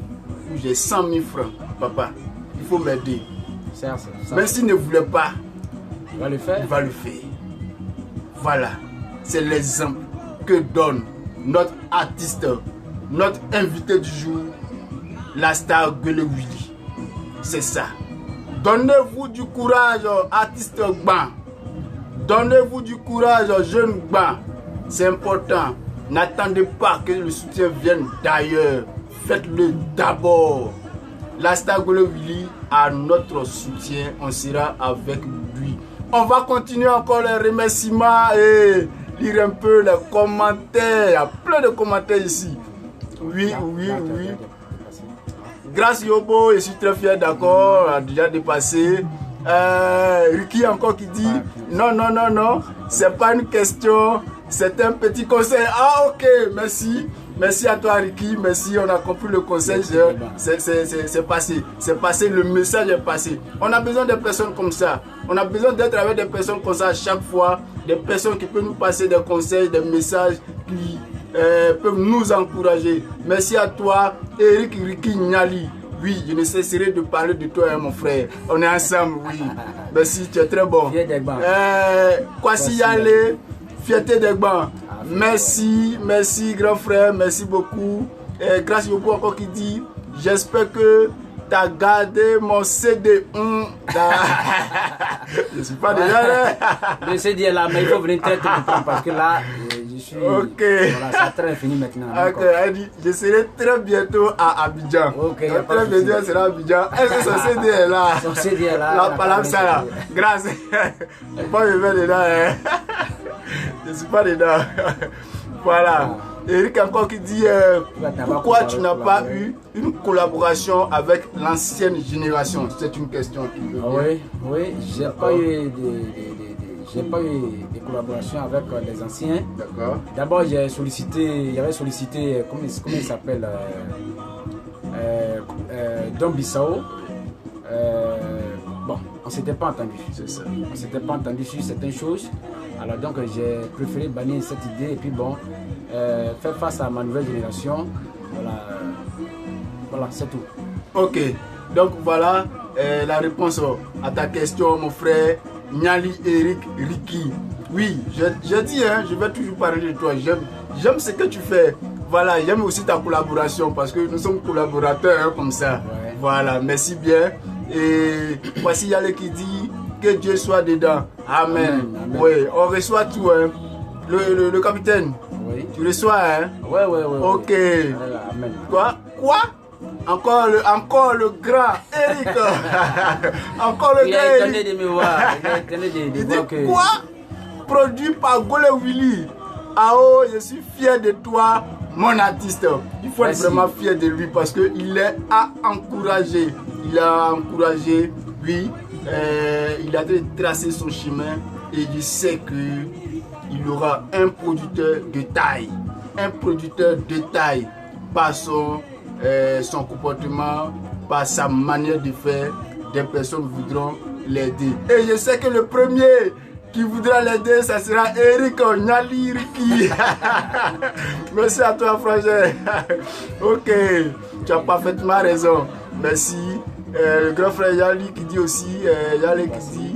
Speaker 1: Ou j'ai 100 000 francs, papa, il faut m'aider. Même s'il ne voulait pas,
Speaker 2: il va le faire.
Speaker 1: Il va le faire. Voilà, c'est l'exemple que donne notre artiste, notre invité du jour, la star Golo Willy. C'est ça. Donnez-vous du courage, artiste Gban. Donnez-vous du courage, jeune Gban. C'est important. N'attendez pas que le soutien vienne d'ailleurs. Faites-le d'abord. La star Golo Willy a notre soutien. On sera avec lui. On va continuer encore les remerciements et lire un peu les commentaires. Il y a plein de commentaires ici. Oui. Grâce Yobo, je suis très fier, d'accord, a déjà dépassé. Ricky encore qui dit non, c'est pas une question, c'est un petit conseil. Ah ok, merci à toi Ricky, merci, on a compris le conseil, c'est passé, le message est passé. On a besoin de personnes comme ça, on a besoin d'être avec des personnes comme ça à chaque fois, des personnes qui peuvent nous passer des conseils, des messages qui peuvent nous encourager. Merci à toi Eric Ricky Nyali. Oui, je ne cesserai de parler de toi, hein, mon frère. On est ensemble, oui. Merci, tu es très bon. Kwasi Yale, fierté des bancs. Merci, grand frère, merci beaucoup. Grâce au beaucoup encore qui dit, j'espère que tu as gardé mon CD. Je ne suis pas déjà là.
Speaker 2: Le CD est là, mais il faut venir te comprendre parce que là, suis.
Speaker 1: Ok.
Speaker 2: Voilà, ça a très fini maintenant.
Speaker 1: Ok, elle dit, je serai très bientôt à Abidjan.
Speaker 2: Ok,
Speaker 1: Donc, très bientôt, elle sera à Abidjan. Est-ce que son CD est là?
Speaker 2: Son CD est là.
Speaker 1: La palabra, ça là. Grâce. Je ne vais pas me mettre dedans. Hein. Je ne suis pas dedans. Voilà. Eric encore qui dit pourquoi tu n'as pas eu une collaboration avec l'ancienne génération? C'est une question qui me vient.
Speaker 2: Oui, j'ai pas eu j'ai pas eu de collaboration avec les anciens.
Speaker 1: D'accord.
Speaker 2: D'abord, j'avais sollicité, comment il s'appelle, Don Bissau. Bon, on s'était pas entendu.
Speaker 1: C'est ça.
Speaker 2: On s'était pas entendu sur certaines choses. Alors donc, j'ai préféré bannir cette idée et puis bon, faire face à ma nouvelle génération. Voilà, c'est tout.
Speaker 1: Ok, donc voilà la réponse à ta question, mon frère Nyali Eric Ricky. Oui, je dis, hein, je vais toujours parler de toi. J'aime ce que tu fais. Voilà, j'aime aussi ta collaboration parce que nous sommes collaborateurs hein, comme ça.
Speaker 2: Ouais.
Speaker 1: Voilà, merci bien. Et voici Yale qui dit que Dieu soit dedans. Amen.
Speaker 2: Amen.
Speaker 1: Oui, on reçoit tout. Hein. Le capitaine,
Speaker 2: Oui.
Speaker 1: tu reçois, hein?
Speaker 2: Ouais.
Speaker 1: Ok.
Speaker 2: Voilà, amen.
Speaker 1: Quoi? Encore le grand Eric. Encore le
Speaker 2: Il
Speaker 1: grand
Speaker 2: a
Speaker 1: Eric.
Speaker 2: étonné de me voir.
Speaker 1: Il dit quoi? Produit par Gole Willy. Ah oh, je suis fier de toi, mon artiste. Il faut être vraiment fier de lui parce qu'il est à encourager. Il a encouragé, oui. Il a tracé son chemin et je sais qu'il aura un producteur de taille. Un producteur de taille par son comportement, par sa manière de faire. Des personnes voudront l'aider. Et je sais que le premier qui voudra l'aider, ça sera Eric Nyali Ricky. Merci à toi, frangin. Ok, tu as parfaitement raison. Merci. Le grand frère Yali qui dit aussi, Yali qui dit,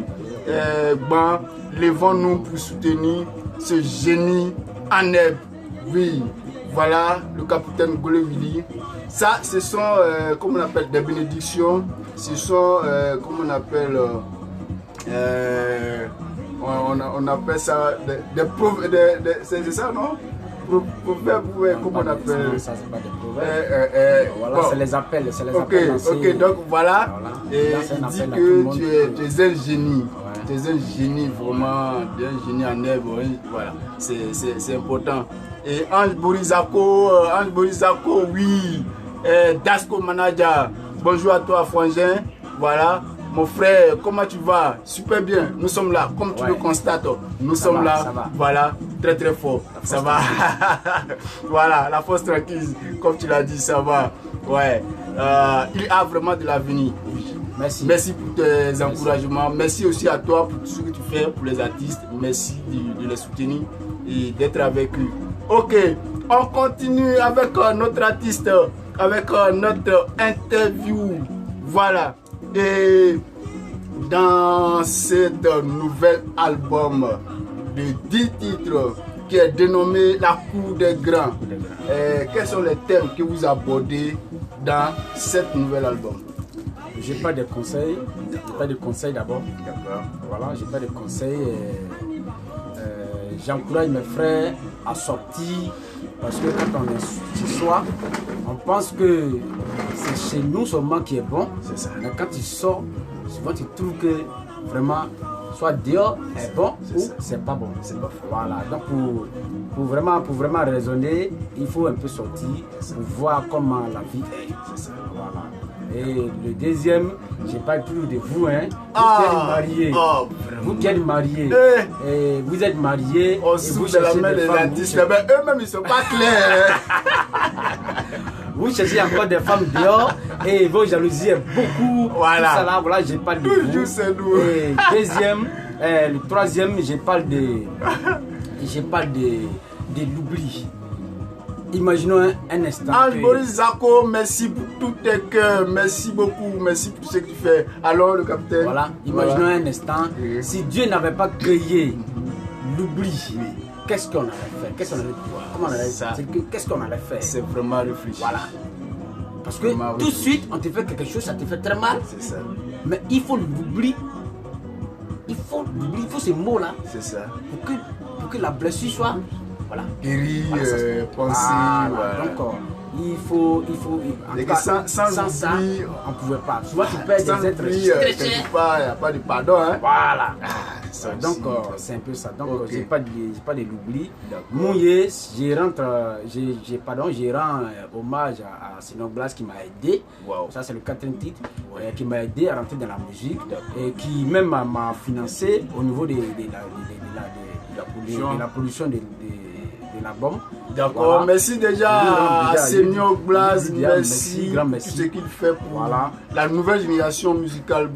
Speaker 1: bon, levons-nous pour soutenir ce génie Aneb. Oui, voilà le capitaine Gole Willy. Ça, ce sont, comment on appelle, des bénédictions. Ce sont, comment on appelle, on appelle ça des proverbes, c'est ça, non? Proverbes, comment on appelle?
Speaker 2: Non, ça, c'est pas des proverbes. Voilà,
Speaker 1: bon.
Speaker 2: c'est les appels.
Speaker 1: Ok, donc voilà. Et il dit que tu es un génie.
Speaker 2: Ouais.
Speaker 1: Tu es un génie, vraiment, un génie en herbe. Voilà, c'est important. Et Ange Borizako, oui. Dasco Manager, bonjour à toi, frangin. Voilà. Mon frère, comment tu vas? Super bien, nous sommes là, comme tu le constates, nous sommes là, voilà, très très fort, ça va. Voilà, la force tranquille, comme tu l'as dit, ça va. Ouais, il a vraiment de l'avenir. Merci pour tes encouragements, merci aussi à toi pour tout ce que tu fais pour les artistes, merci de les soutenir et d'être avec eux. Ok, on continue avec notre artiste, avec notre interview, voilà. Et dans cet nouvel album de 10 titres qui est dénommé La Cour des Grands, quels sont les thèmes que vous abordez dans cet nouvel album?
Speaker 2: J'ai pas de conseils. D'abord. Voilà, j'ai pas de conseils. J'encourage mes frères à sortir parce que quand on est chez soi, on pense que c'est chez nous seulement qui est bon.
Speaker 1: C'est ça.
Speaker 2: Mais quand tu sors, souvent tu trouves que vraiment, soit dehors est bon ou c'est pas bon.
Speaker 1: C'est pas faux.
Speaker 2: Voilà, donc pour vraiment raisonner, il faut un peu sortir pour voir comment la vie est.
Speaker 1: C'est ça.
Speaker 2: Voilà. Et le deuxième, je parle toujours de vous, hein. Vous qui êtes mariés. Et vous êtes mariés.
Speaker 1: On souffle de la main des artistes. Eux-mêmes, ils ne sont pas clairs.
Speaker 2: Vous cherchez encore des femmes dehors et vos jalousies est beaucoup.
Speaker 1: Voilà.
Speaker 2: Tout ça là, voilà, je parle de vous.
Speaker 1: Toujours c'est nous.
Speaker 2: Et deuxième, le troisième, je parle de l'oubli. Imaginons un instant.
Speaker 1: Ange Borizako, merci pour tous tes cœurs, merci beaucoup, merci pour ce que tu fais. Alors le capitaine.
Speaker 2: Voilà, imaginons un instant, si Dieu n'avait pas créé l'oubli, qu'est-ce qu'on allait faire? Qu'est-ce qu'on allait faire?
Speaker 1: C'est vraiment réfléchi.
Speaker 2: Voilà. Parce que tout de suite, on te fait quelque chose, ça te fait très mal.
Speaker 1: C'est ça.
Speaker 2: Mais il faut l'oubli. Il faut ce mot-là.
Speaker 1: C'est ça.
Speaker 2: Pour que la blessure soit Voilà.
Speaker 1: Guérir,
Speaker 2: Voilà,
Speaker 1: penser. Voilà.
Speaker 2: Donc, il faut en tout cas, sans ça, on ne pouvait pas. Souvent, tu perds des êtres
Speaker 1: quelque part, il n'y a pas de pardon. Hein?
Speaker 2: Voilà.
Speaker 1: Ça
Speaker 2: Donc,
Speaker 1: aussi.
Speaker 2: c'est un peu ça. Donc,
Speaker 1: Ok.
Speaker 2: j'ai pas de l'oubli. Mouillé, je rends hommage à Sinon Blas qui m'a aidé.
Speaker 1: Wow.
Speaker 2: Ça, c'est le quatrième titre. Qui m'a aidé à rentrer dans la musique. Et qui même m'a financé au niveau de la production de l'album.
Speaker 1: D'accord,
Speaker 2: Voilà.
Speaker 1: merci déjà à Senior Blas, merci
Speaker 2: grand
Speaker 1: pour
Speaker 2: merci.
Speaker 1: tout ce qu'il fait pour
Speaker 2: Voilà.
Speaker 1: la nouvelle génération musicale.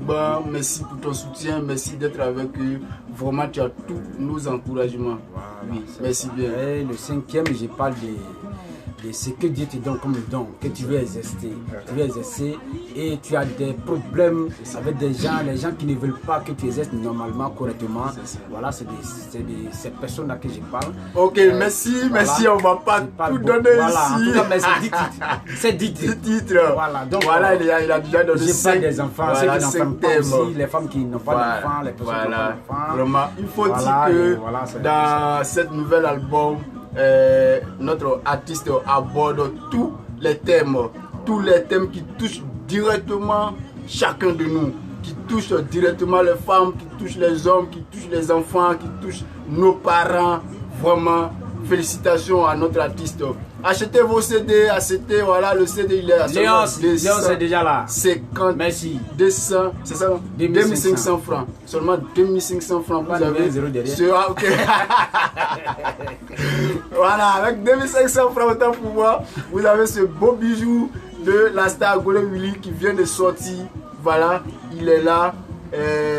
Speaker 1: Merci pour ton soutien, merci d'être avec eux. Vraiment, tu as tous nos encouragements.
Speaker 2: Voilà,
Speaker 1: Oui,
Speaker 2: c'est
Speaker 1: merci
Speaker 2: ça.
Speaker 1: bien.
Speaker 2: Et le cinquième, je parle de ce que Dieu te donne comme don, que tu veux exercer. Tu veux exercer et tu as des problèmes avec des gens, les gens qui ne veulent pas que tu exerces normalement, correctement. Voilà, c'est de ces personnes-là que je parle.
Speaker 1: Ok, merci, merci, on ne va pas tout donner
Speaker 2: voilà,
Speaker 1: ici.
Speaker 2: En tout cas, mais c'est 10 titres. C'est 10 titres.
Speaker 1: 10 titres.
Speaker 2: Voilà, donc
Speaker 1: voilà, il a déjà donné
Speaker 2: j'ai
Speaker 1: 5
Speaker 2: pas des enfants,
Speaker 1: voilà,
Speaker 2: ceux qui n'en pas aussi, les femmes qui n'ont pas d'enfants, les personnes qui n'ont pas d'enfants.
Speaker 1: Vraiment, il faut
Speaker 2: Voilà,
Speaker 1: dire que
Speaker 2: voilà,
Speaker 1: dans cette nouvel album, notre artiste aborde tous les thèmes qui touchent directement chacun de nous, qui touchent directement les femmes, qui touchent les hommes, qui touchent les enfants, qui touchent nos parents. Vraiment, félicitations à notre artiste. Achetez vos CD, achetez, voilà, le CD il est à
Speaker 2: Léon, c'est déjà là.
Speaker 1: 50,
Speaker 2: merci.
Speaker 1: 200, c'est ça, 2500 francs. Seulement 2500 francs. Vous avez
Speaker 2: 0 derrière.
Speaker 1: Ok. Voilà, avec 2500 francs, autant pour moi, vous avez ce beau bijou de la star Golden Willy qui vient de sortir. Voilà, il est là.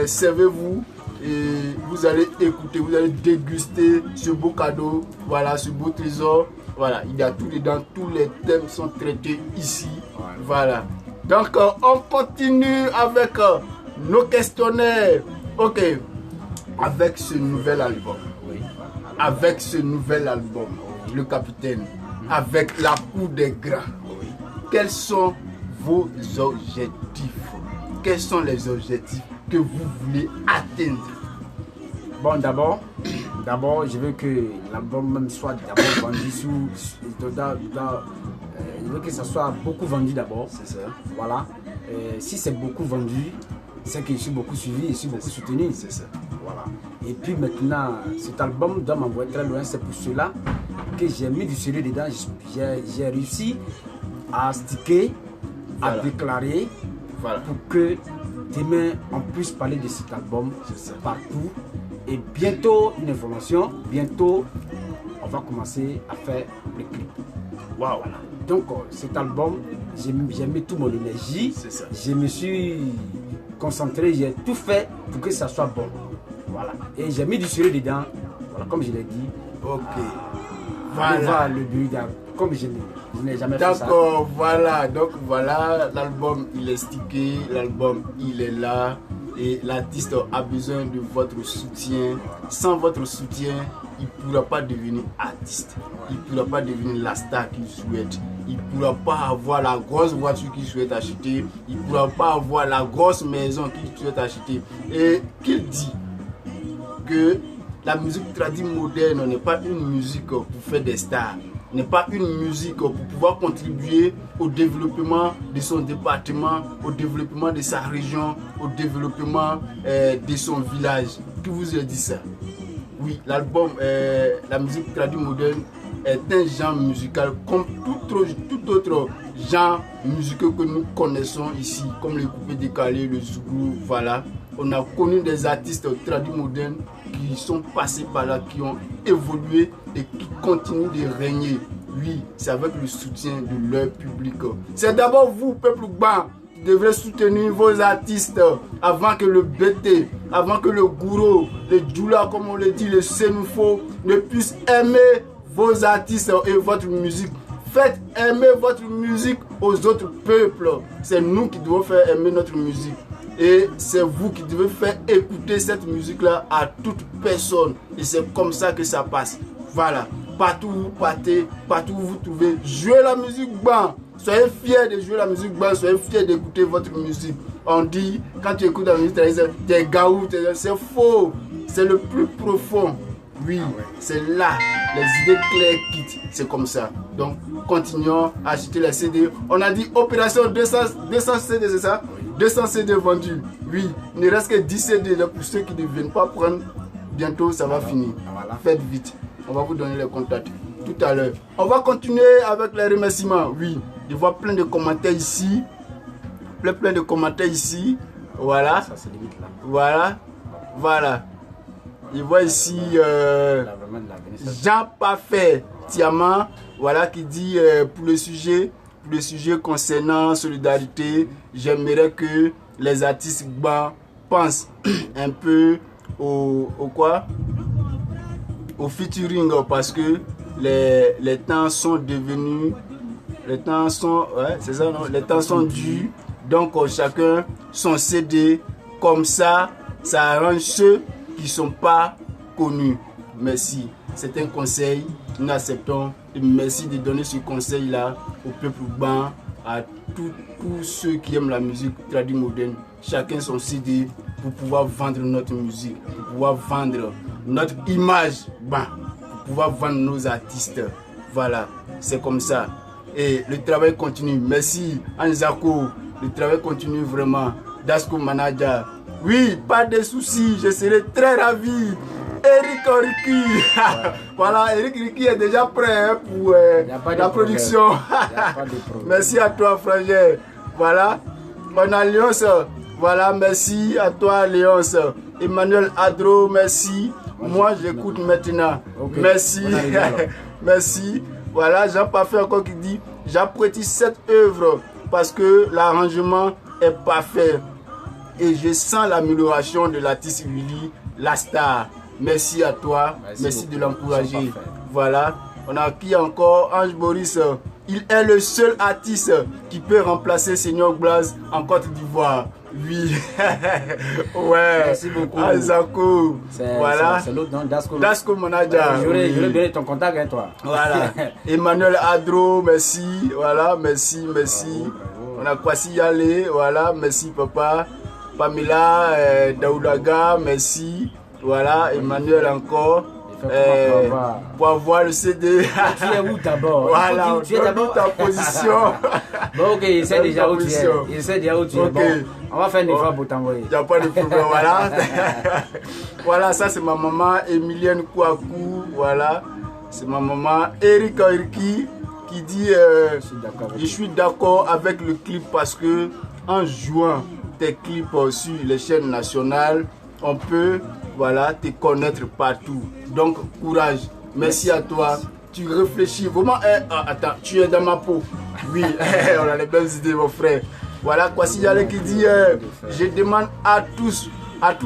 Speaker 1: Servez-vous. Et vous allez écouter, vous allez déguster ce beau cadeau, voilà, ce beau trésor. Voilà, il y a tout dedans, tous les thèmes sont traités ici. Voilà. Donc, on continue avec nos questionnaires. Ok, avec ce nouvel album, avec ce nouvel album, le capitaine, avec la cour des grands, quels sont vos objectifs? Quels sont les objectifs que vous voulez atteindre?
Speaker 2: Bon, d'abord, je veux que l'album même soit d'abord vendu je veux que ça soit beaucoup vendu d'abord.
Speaker 1: C'est ça.
Speaker 2: Voilà. Si c'est beaucoup vendu, c'est que je suis beaucoup suivi et je suis beaucoup soutenu.
Speaker 1: C'est ça.
Speaker 2: Voilà. Et puis maintenant, cet album doit m'envoyer très loin. C'est pour cela que j'ai mis du sérieux dedans. J'ai réussi à sticker, à déclarer pour que demain on puisse parler de cet album partout. Et bientôt, une information, bientôt on va commencer à faire le clip.
Speaker 1: Wow.
Speaker 2: Voilà. Donc cet album, j'ai mis toute mon énergie, je me suis concentré, j'ai tout fait pour que ça soit bon. Voilà. Et j'ai mis du sérieux dedans, voilà, comme je l'ai dit.
Speaker 1: Ok.
Speaker 2: Voilà le but, comme je n'ai jamais fait ça.
Speaker 1: D'accord, voilà. Donc voilà, l'album il est stické, l'album il est là. Et l'artiste a besoin de votre soutien. Sans votre soutien, il ne pourra pas devenir artiste. Il ne pourra pas devenir la star qu'il souhaite. Il ne pourra pas avoir la grosse voiture qu'il souhaite acheter. Il ne pourra pas avoir la grosse maison qu'il souhaite acheter. Et qu'il dit que la musique traditionnelle moderne n'est pas une musique pour faire des stars. N'est pas une musique pour pouvoir contribuer au développement de son département, au développement de sa région, au développement de son village. Qui vous a dit ça? Oui, l'album, la musique traditionnelle moderne est un genre musical comme tout autre genre musical que nous connaissons ici, comme le coupé décalé, le zougou, voilà. On a connu des artistes traditionnels modernes qui sont passés par là, qui ont évolué et qui continuent de régner. Oui, c'est avec le soutien de leur public. C'est d'abord vous, peuple Gban, qui devrez soutenir vos artistes avant que le BT, avant que le Gouro, le Djoula, comme on le dit, le Sénoufo, ne puisse aimer vos artistes et votre musique. Faites aimer votre musique aux autres peuples. C'est nous qui devons faire aimer notre musique. Et c'est vous qui devez faire écouter cette musique-là à toute personne. Et c'est comme ça que ça passe. Voilà. Partout où vous partez, partout où vous trouvez, jouez la musique Gban. Soyez fiers de jouer la musique Gban. Soyez fiers d'écouter votre musique. On dit, quand tu écoutes la musique, t'es gaou, c'est faux. C'est le plus profond. Oui, c'est là les idées claires quittent. C'est comme ça. Donc, continuons à acheter les CD. On a dit opération 200 CD, c'est ça? 200 CD vendus. Oui, il ne reste que 10 CD. Donc, pour ceux qui ne viennent pas prendre, bientôt ça va finir.
Speaker 2: Voilà.
Speaker 1: Faites vite. On va vous donner les contacts tout à l'heure. On va continuer avec les remerciements. Oui, je vois plein de commentaires ici. Plein de commentaires ici. Voilà.
Speaker 2: Ça c'est limite là.
Speaker 1: Voilà. Je vois ici
Speaker 2: Là, vraiment de la bénédiction.
Speaker 1: Jean Parfait Tiaman, voilà, qui dit pour le sujet concernant solidarité, j'aimerais que les artistes pensent un peu au featuring, parce que les temps sont devenus, les temps sont durs, donc chacun son CD, comme ça arrange ceux qui ne sont pas connus. Merci, c'est un conseil, nous acceptons, et merci de donner ce conseil là au peuple urbain, à tous ceux qui aiment la musique traditionnelle moderne, chacun son CD pour pouvoir vendre notre musique, pour pouvoir vendre notre image, pour pouvoir vendre nos artistes. Voilà, c'est comme ça. Et le travail continue. Merci Anzako, le travail continue vraiment. Dasko Manager. Oui, pas de soucis, je serai très ravi. Eric Oriki. Voilà, Eric Oriki est déjà prêt pour la production. Merci à toi, frère. Voilà, on a Léonce. Voilà, merci à toi, Léonce. Emmanuel Adro, merci. Moi, j'écoute maintenant. Okay. Merci. Merci. Voilà, Jean Parfait encore qui dit j'apprécie cette œuvre parce que l'arrangement est parfait et je sens l'amélioration de l'artiste Willy, la star. Merci à toi, merci de l'encourager. Voilà, on a qui encore? Ange Boris, il est le seul artiste qui peut remplacer Seigneur Blaze en Côte d'Ivoire. Oui, ouais.
Speaker 2: Merci beaucoup.
Speaker 1: Azako. Voilà.
Speaker 2: C'est l'autre,
Speaker 1: Dasko Manager.
Speaker 2: J'aurais donné ton contact, hein, toi.
Speaker 1: Voilà. Emmanuel Adro, merci. Voilà, merci. On a Kwasi Yale, voilà, merci papa. Pamela Daoudaga, merci. Voilà, Emmanuel encore. Pour avoir le CD.
Speaker 2: Tu es où d'abord?
Speaker 1: Voilà, tu es d'abord ta position.
Speaker 2: Bon, ok, il sait déjà où tu es. Il sait déjà où tu es.
Speaker 1: Okay.
Speaker 2: Bon, on va faire une fois pour t'envoyer.
Speaker 1: Il n'y a pas de problème, voilà. Voilà, ça c'est ma maman Emilienne Kouakou. Voilà, c'est ma maman Eric Oriki qui dit je suis d'accord avec le clip parce que en jouant tes clips sur les chaînes nationales, on peut te connaître partout. Donc courage, merci à toi. Tu réfléchis vraiment. Attends, tu es dans ma peau. Oui, on a les belles idées, mon frère. Voilà, Kwasi Yale qui dit je demande à tous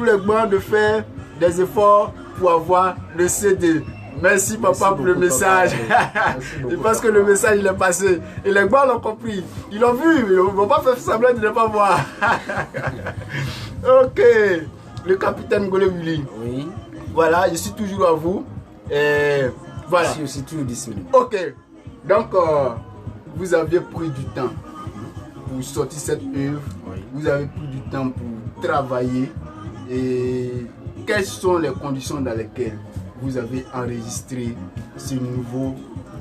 Speaker 1: les bancs de faire des efforts pour avoir le CD. Merci papa pour le message. Je pense que le message il est passé. Et les bancs l'ont compris. Ils l'ont vu, ils ne vont pas faire semblant de ne pas voir. Ok. Le capitaine Gole Willy.
Speaker 2: Oui.
Speaker 1: Voilà, je suis toujours à vous. Voilà.
Speaker 2: Je suis aussi toujours disponible.
Speaker 1: Ok. Donc, vous aviez pris du temps pour sortir cette œuvre. Oui. Vous avez pris du temps pour travailler. Et quelles sont les conditions dans lesquelles vous avez enregistré ce nouveau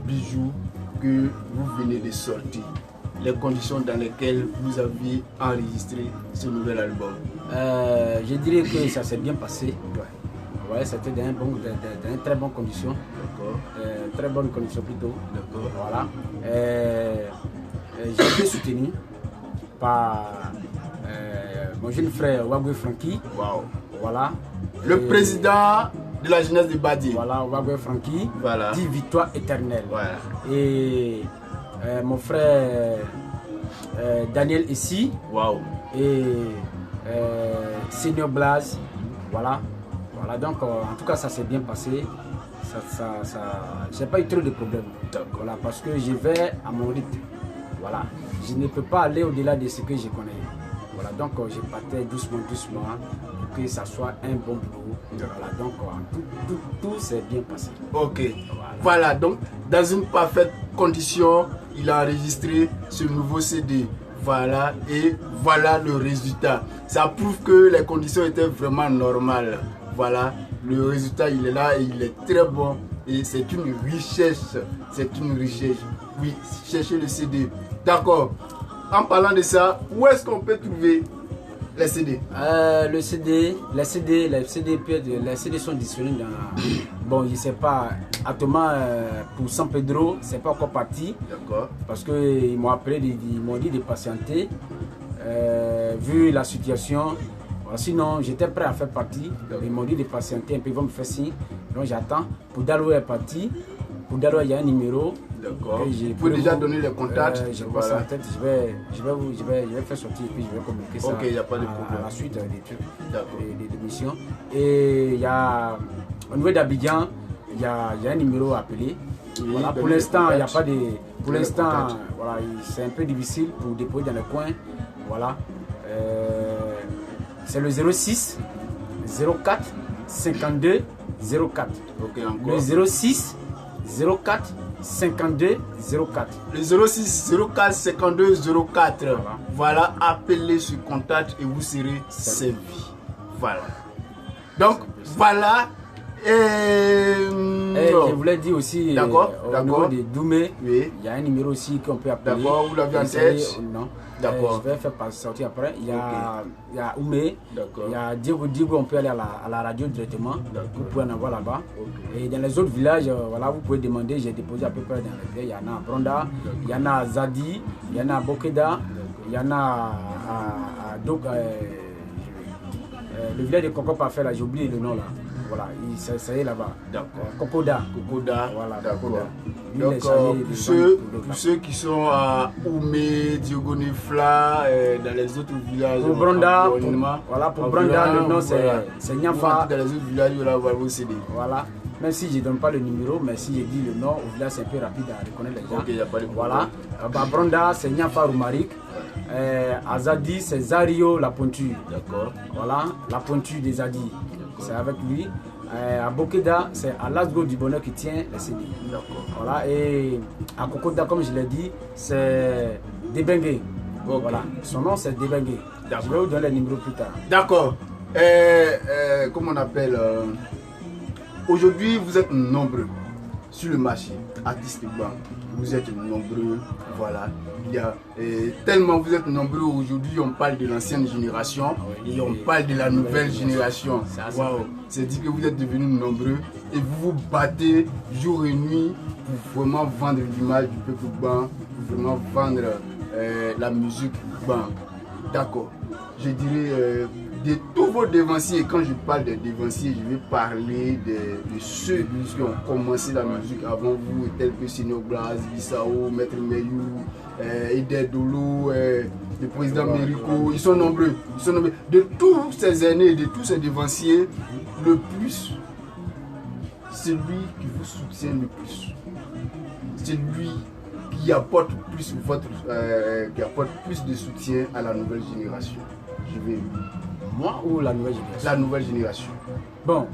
Speaker 1: bijou que vous venez de sortir? Les conditions dans lesquelles vous avez enregistré ce nouvel album?
Speaker 2: Je dirais que ça s'est bien passé. Ouais, c'était dans de très bonnes conditions.
Speaker 1: D'accord.
Speaker 2: Très bonnes conditions plutôt.
Speaker 1: D'accord.
Speaker 2: Voilà. J'ai été soutenu par mon jeune frère Wagwe Franky.
Speaker 1: Wow.
Speaker 2: Voilà.
Speaker 1: Le président de la jeunesse de Badi.
Speaker 2: Voilà, Wagwe Franky.
Speaker 1: Voilà.
Speaker 2: Dit victoire éternelle.
Speaker 1: Voilà.
Speaker 2: Et mon frère Daniel ici.
Speaker 1: Wow.
Speaker 2: Et Seigneur Blaze. Voilà. Voilà, donc en tout cas ça s'est bien passé. J'ai pas eu trop de problèmes. Voilà, parce que je vais à mon rythme. Voilà. Je ne peux pas aller au-delà de ce que je connais. Voilà, donc je partais doucement pour que ça soit un bon boulot. Voilà, donc tout s'est bien passé.
Speaker 1: Ok. Voilà, donc dans une parfaite condition, il a enregistré ce nouveau CD. Voilà, et voilà le résultat. Ça prouve que les conditions étaient vraiment normales. Voilà, le résultat il est là et il est très bon. et c'est une richesse. C'est une richesse. Oui, cherchez le CD. D'accord. En parlant de ça, où est-ce qu'on peut trouver les CD?
Speaker 2: Les CD sont disponibles dans... Bon, je sais pas, actuellement pour San Pedro, c'est pas encore parti.
Speaker 1: D'accord.
Speaker 2: Parce qu'ils m'ont appelé, ils m'ont dit de patienter, vu la situation. Sinon, j'étais prêt à faire partie. Ils m'ont dit de patienter un peu, ils vont me faire signe. Donc j'attends. Pour Dalo est parti. Pour Dalo, il y a un numéro.
Speaker 1: D'accord. Vous pouvez déjà donner les contacts.
Speaker 2: Je vois ça en tête. Je vais faire sortir et puis je vais communiquer ça.
Speaker 1: Ok, il n'y a pas de problème.
Speaker 2: À la suite des trucs, des missions. Et il y a, au niveau d'Abidjan, il y a un numéro à appeler.
Speaker 1: Oui,
Speaker 2: voilà, pour l'instant, il n'y a pas de. Pour l'instant, voilà, c'est un peu difficile pour déposer dans le coin. Voilà. C'est le 06 04 52 04.
Speaker 1: Ok, encore.
Speaker 2: Le 06 04 52 04.
Speaker 1: Le 06 04 52 04.
Speaker 2: Voilà.
Speaker 1: Voilà, appelez ce contact et vous serez servi. Voilà. Donc, voilà.
Speaker 2: Je voulais dire aussi, au niveau de Doumé,
Speaker 1: oui.
Speaker 2: il y a un numéro aussi qu'on peut appeler.
Speaker 1: D'accord, vous l'avez en tête?
Speaker 2: Non.
Speaker 1: D'accord.
Speaker 2: Je vais faire sortir après. Il y a Oumé,
Speaker 1: d'accord.
Speaker 2: Il y a Diego, on peut aller à la radio directement. Vous pouvez en avoir là-bas.
Speaker 1: Okay.
Speaker 2: Et dans les autres villages, voilà, vous pouvez demander. J'ai déposé à peu près dans les villages. Il y en a à Bronda, il y en a à Zadi, il y en a à Bokeda, il y en a à le village de Coco Parfait, là, j'ai oublié le nom là. Voilà, ça y est là-bas. Kokoda.
Speaker 1: Voilà,
Speaker 2: Kokoda.
Speaker 1: Donc, pour ceux qui sont à Oumé, Diogonifla, dans les autres villages.
Speaker 2: Pour Bronda, pour Bronda, le nom c'est Nyafa.
Speaker 1: Dans les autres villages, là, vous allez CD.
Speaker 2: Voilà. Même si je ne donne pas le numéro, mais si je dis le nom, au village c'est un peu rapide à reconnaître les gens.
Speaker 1: Ok, il n'y a pas de problème.
Speaker 2: Voilà. Bronda, c'est Nyafa Rumarik. Azadi, c'est Zario La Pointue.
Speaker 1: D'accord.
Speaker 2: Voilà, La Pointue des Zadi. C'est avec lui. À Bokeda, c'est à Lasgo du Bonheur qui tient les CD.
Speaker 1: D'accord.
Speaker 2: Voilà, et à Kokoda, comme je l'ai dit, c'est Debengue.
Speaker 1: Okay.
Speaker 2: Voilà, son nom c'est Debengue. Je vais vous donner le numéro plus tard.
Speaker 1: D'accord. Comment on appelle aujourd'hui, vous êtes nombreux sur le marché, artistes blancs. Vous êtes nombreux, voilà. Il y a tellement vous êtes nombreux aujourd'hui, on parle de l'ancienne génération et on parle de la nouvelle génération. Wow. C'est dit que vous êtes devenus nombreux et vous vous battez jour et nuit pour vraiment vendre l'image du peuple blanc, pour vraiment vendre la musique blanc. D'accord. Je dirais de tous vos dévanciers, et quand je parle de dévanciers, je vais parler de ceux qui ont commencé la musique avant vous, tels que Sino Blas, Bissao, Maître Meyou, Eder Dolo, le président Mérico, ils sont nombreux. De tous ces aînés, de tous ces dévanciers, le plus, c'est lui qui vous soutient le plus. C'est lui qui apporte plus de soutien à la nouvelle génération. Je vais
Speaker 2: moi ou la nouvelle génération?
Speaker 1: La nouvelle génération.
Speaker 2: Bon,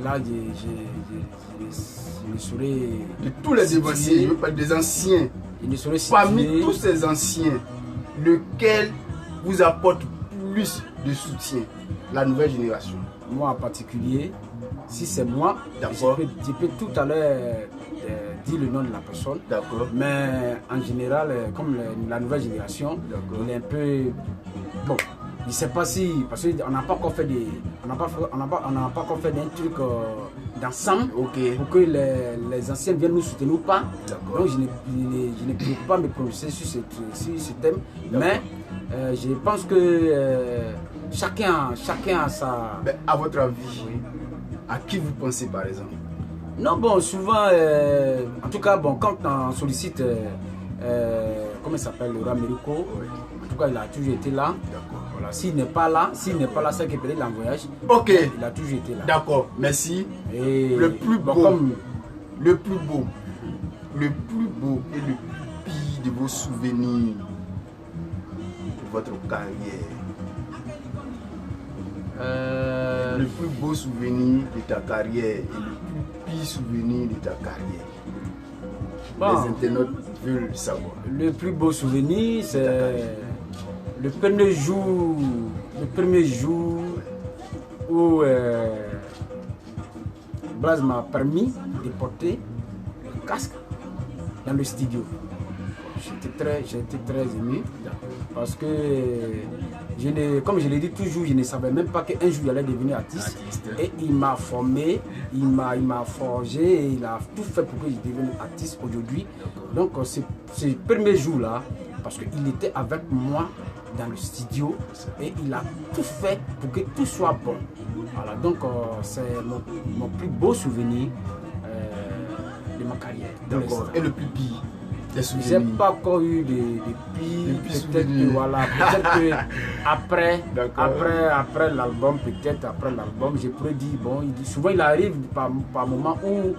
Speaker 2: là, je saurais...
Speaker 1: De tous les dévanciers, je veux parler des anciens. Parmi tous ces anciens, lequel vous apporte plus de soutien? La nouvelle génération.
Speaker 2: Moi en particulier, si c'est moi, je peux tout à l'heure dire le nom de la personne.
Speaker 1: D'accord.
Speaker 2: Mais en général, comme la nouvelle génération, il est un peu... Bon. Je ne sais pas si, parce qu'on n'a pas encore fait on n'a pas encore fait un truc d'ensemble pour que les anciens viennent nous soutenir ou pas. Donc je ne peux pas me prononcer sur ce thème. Mais je pense que chacun a sa...
Speaker 1: Mais à votre avis, à qui vous pensez par exemple?
Speaker 2: Non, bon, souvent, en tout cas, bon, quand on sollicite, comment il s'appelle, le Ramérico, en tout cas, il a toujours été là. Voilà. S'il n'est pas là, c'est qu'il peut être en voyage.
Speaker 1: Ok.
Speaker 2: Il a toujours été là.
Speaker 1: D'accord, merci.
Speaker 2: Et
Speaker 1: le plus beau, le plus beau et le plus pire de vos souvenirs de votre carrière. Le plus beau souvenir de ta carrière et le plus pire souvenir de ta carrière. Les internautes veulent savoir.
Speaker 2: Le plus beau souvenir, c'est le premier jour où Blaze m'a permis de porter le casque dans le studio. J'ai été très ému parce que, comme je l'ai dit toujours, je ne savais même pas qu'un jour il allait devenir artiste. Et il m'a formé, il m'a forgé, et il a tout fait pour que je devienne artiste aujourd'hui. Donc ce premier jour-là, parce qu'il était avec moi dans le studio et il a tout fait pour que tout soit bon. Voilà, donc c'est mon plus beau souvenir de ma carrière.
Speaker 1: D'accord. Et le plus pire?
Speaker 2: J'ai pas encore eu de pire. Peut-être que voilà, peut-être après l'album, je pourrais dire bon, souvent il arrive par moment où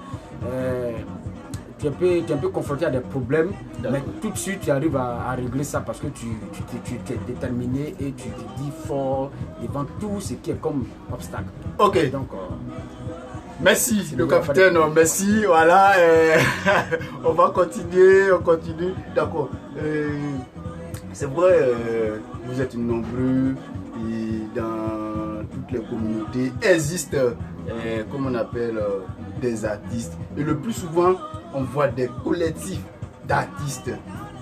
Speaker 2: tu es un peu confronté à des problèmes, mais tout de suite tu arrives à régler ça parce que tu es déterminé et tu te dis fort devant tout ce qui est comme obstacle.
Speaker 1: Ok.
Speaker 2: Donc,
Speaker 1: merci le capitaine, merci, voilà, on va continuer, on continue, d'accord. C'est vrai, vous êtes nombreux et dans toutes les communautés existent, comme on appelle, des artistes. Et le plus souvent, on voit des collectifs d'artistes,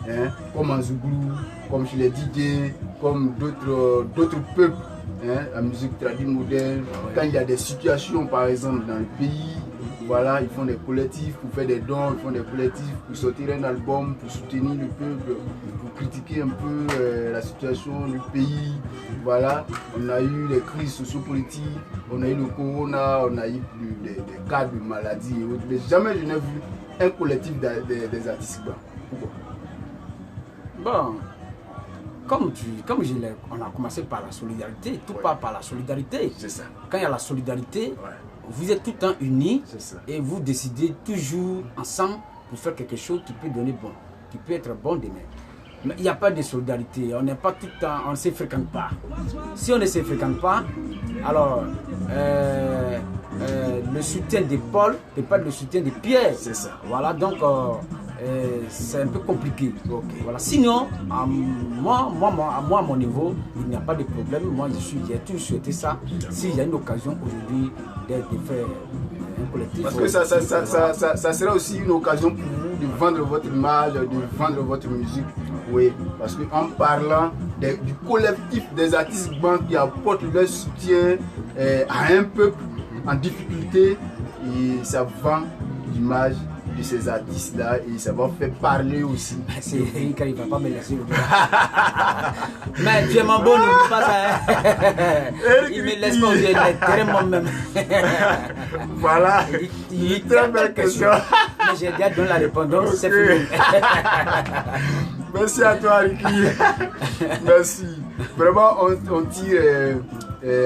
Speaker 1: hein, comme en Zouglou, comme chez les DJ, comme d'autres peuples. Hein, la musique traditionnelle moderne, quand il y a des situations par exemple dans le pays, voilà, ils font des collectifs pour faire des dons, ils font des collectifs pour sortir un album, pour soutenir le peuple, pour critiquer un peu la situation du pays. Voilà, on a eu les crises sociopolitiques, on a eu le corona, on a eu des cas de maladies et autres. Mais jamais je n'ai vu un collectif des artistes blancs. Pourquoi?
Speaker 2: Bon. On a commencé par la solidarité, tout part par la solidarité.
Speaker 1: C'est ça.
Speaker 2: Quand il y a la solidarité, vous êtes tout le temps unis et vous décidez toujours ensemble pour faire quelque chose qui peut donner bon, qui peut être bon demain. Mais il n'y a pas de solidarité, on n'est pas tout le temps, on ne se fréquente pas. Si on ne se fréquente pas, alors le soutien de Paul n'est pas le soutien de Pierre.
Speaker 1: C'est ça.
Speaker 2: Voilà, donc c'est un peu compliqué. Okay. Voilà. Sinon, à mon niveau, il n'y a pas de problème. Moi, j'ai toujours souhaité ça. S'il y a une occasion aujourd'hui de faire un collectif.
Speaker 1: Parce que ça sera aussi une occasion pour vous de vendre votre image, de vendre votre musique. Oui, parce qu'en parlant du collectif des artistes blancs qui apportent leur soutien à un peuple en difficulté, et ça vend l'image de ces artistes-là et ça va faire parler aussi.
Speaker 2: C'est Eric, il ne va pas me laisser. Mais Dieu m'en bon, n'oublie pas ça. Il me laisse pas au Dieu, moi-même.
Speaker 1: Voilà,
Speaker 2: il est très belle question. Mais j'ai déjà donné la réponse, donc c'est fini.
Speaker 1: Merci à toi, Ricky. Merci. Vraiment, on tire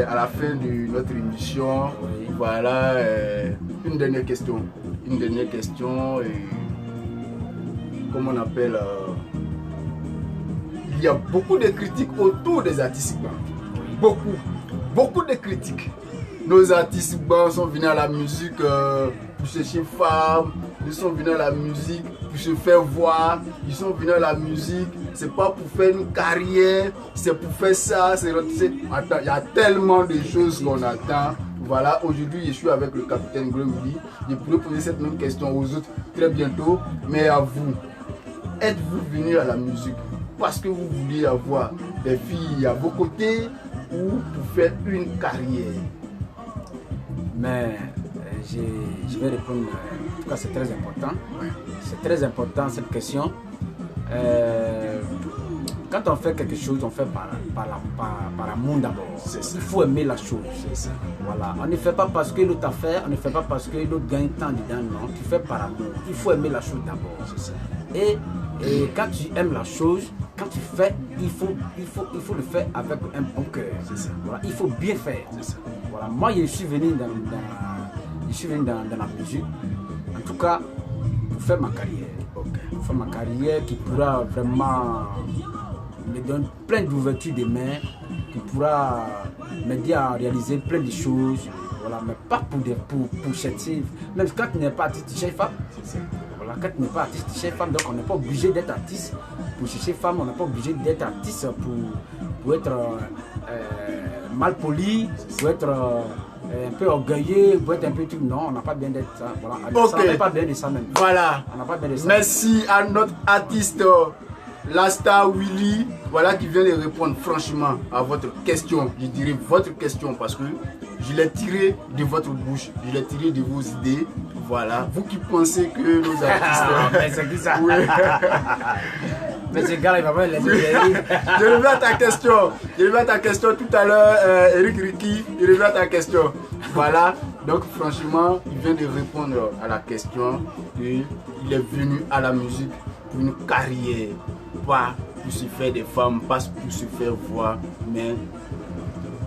Speaker 1: à la fin de notre émission. Voilà, une dernière question. Comme on appelle, il y a beaucoup de critiques autour des artistes blancs. Beaucoup de critiques. Nos artistes blancs sont venus à la musique pour chercher femmes, ils sont venus à la musique pour se faire voir, ils sont venus à la musique, c'est pas pour faire une carrière, c'est pour faire ça, attends, il y a tellement de choses qu'on attend. Voilà, aujourd'hui je suis avec le capitaine Grumby. Je pourrais poser cette même question aux autres très bientôt, mais à vous, êtes-vous venu à la musique parce que vous vouliez avoir des filles à vos côtés ou pour faire une carrière?
Speaker 2: Mais je vais répondre, en tout cas c'est très important. C'est très important cette question. Quand on fait quelque chose, on fait par amour d'abord. Il faut aimer la chose. Voilà. On ne fait pas parce que l'autre a fait, on ne fait pas parce que l'autre gagne tant dedans, non. Tu fais par amour. Il faut aimer la chose d'abord. Et quand tu aimes la chose, quand tu fais, il faut le faire avec un bon cœur. Voilà. Il faut bien faire. Voilà. Moi, je suis venu dans la musique, en tout cas, pour faire ma carrière. Pour faire ma carrière qui pourra vraiment me donner plein d'ouvertures de mains, qui pourra m'aider à réaliser plein de choses. Voilà, mais pas pour chercher. Même quand tu n'es pas artiste, chez femme. Voilà, quand tu n'es pas artiste, chez femme, donc on n'est pas obligé d'être artiste pour chercher femme, on n'est pas obligé d'être artiste pour être mal poli, pour être un peu orgueilleux, pour être un peu tout. Non, on n'a pas bien d'être ça. Voilà.
Speaker 1: Ok.
Speaker 2: On n'a pas bien de ça même.
Speaker 1: Voilà.
Speaker 2: On n'a pas bien de ça.
Speaker 1: Merci à notre artiste Lasta Willy, voilà, qui vient de répondre franchement à votre question. Je dirais votre question parce que je l'ai tiré de votre bouche, je l'ai tiré de vos idées. Voilà, vous qui pensez que nos artistes...
Speaker 2: Mais c'est qui ça?
Speaker 1: Oui.
Speaker 2: Mais ce gars, il va pas les dire.
Speaker 1: Je reviens à ta question. Je reviens à ta question tout à l'heure, Eric Ricky. Je reviens à ta question. Voilà. Donc franchement, il vient de répondre à la question. Et il est venu à la musique pour une carrière. Pas pour se faire des femmes, pas pour se faire voir, mais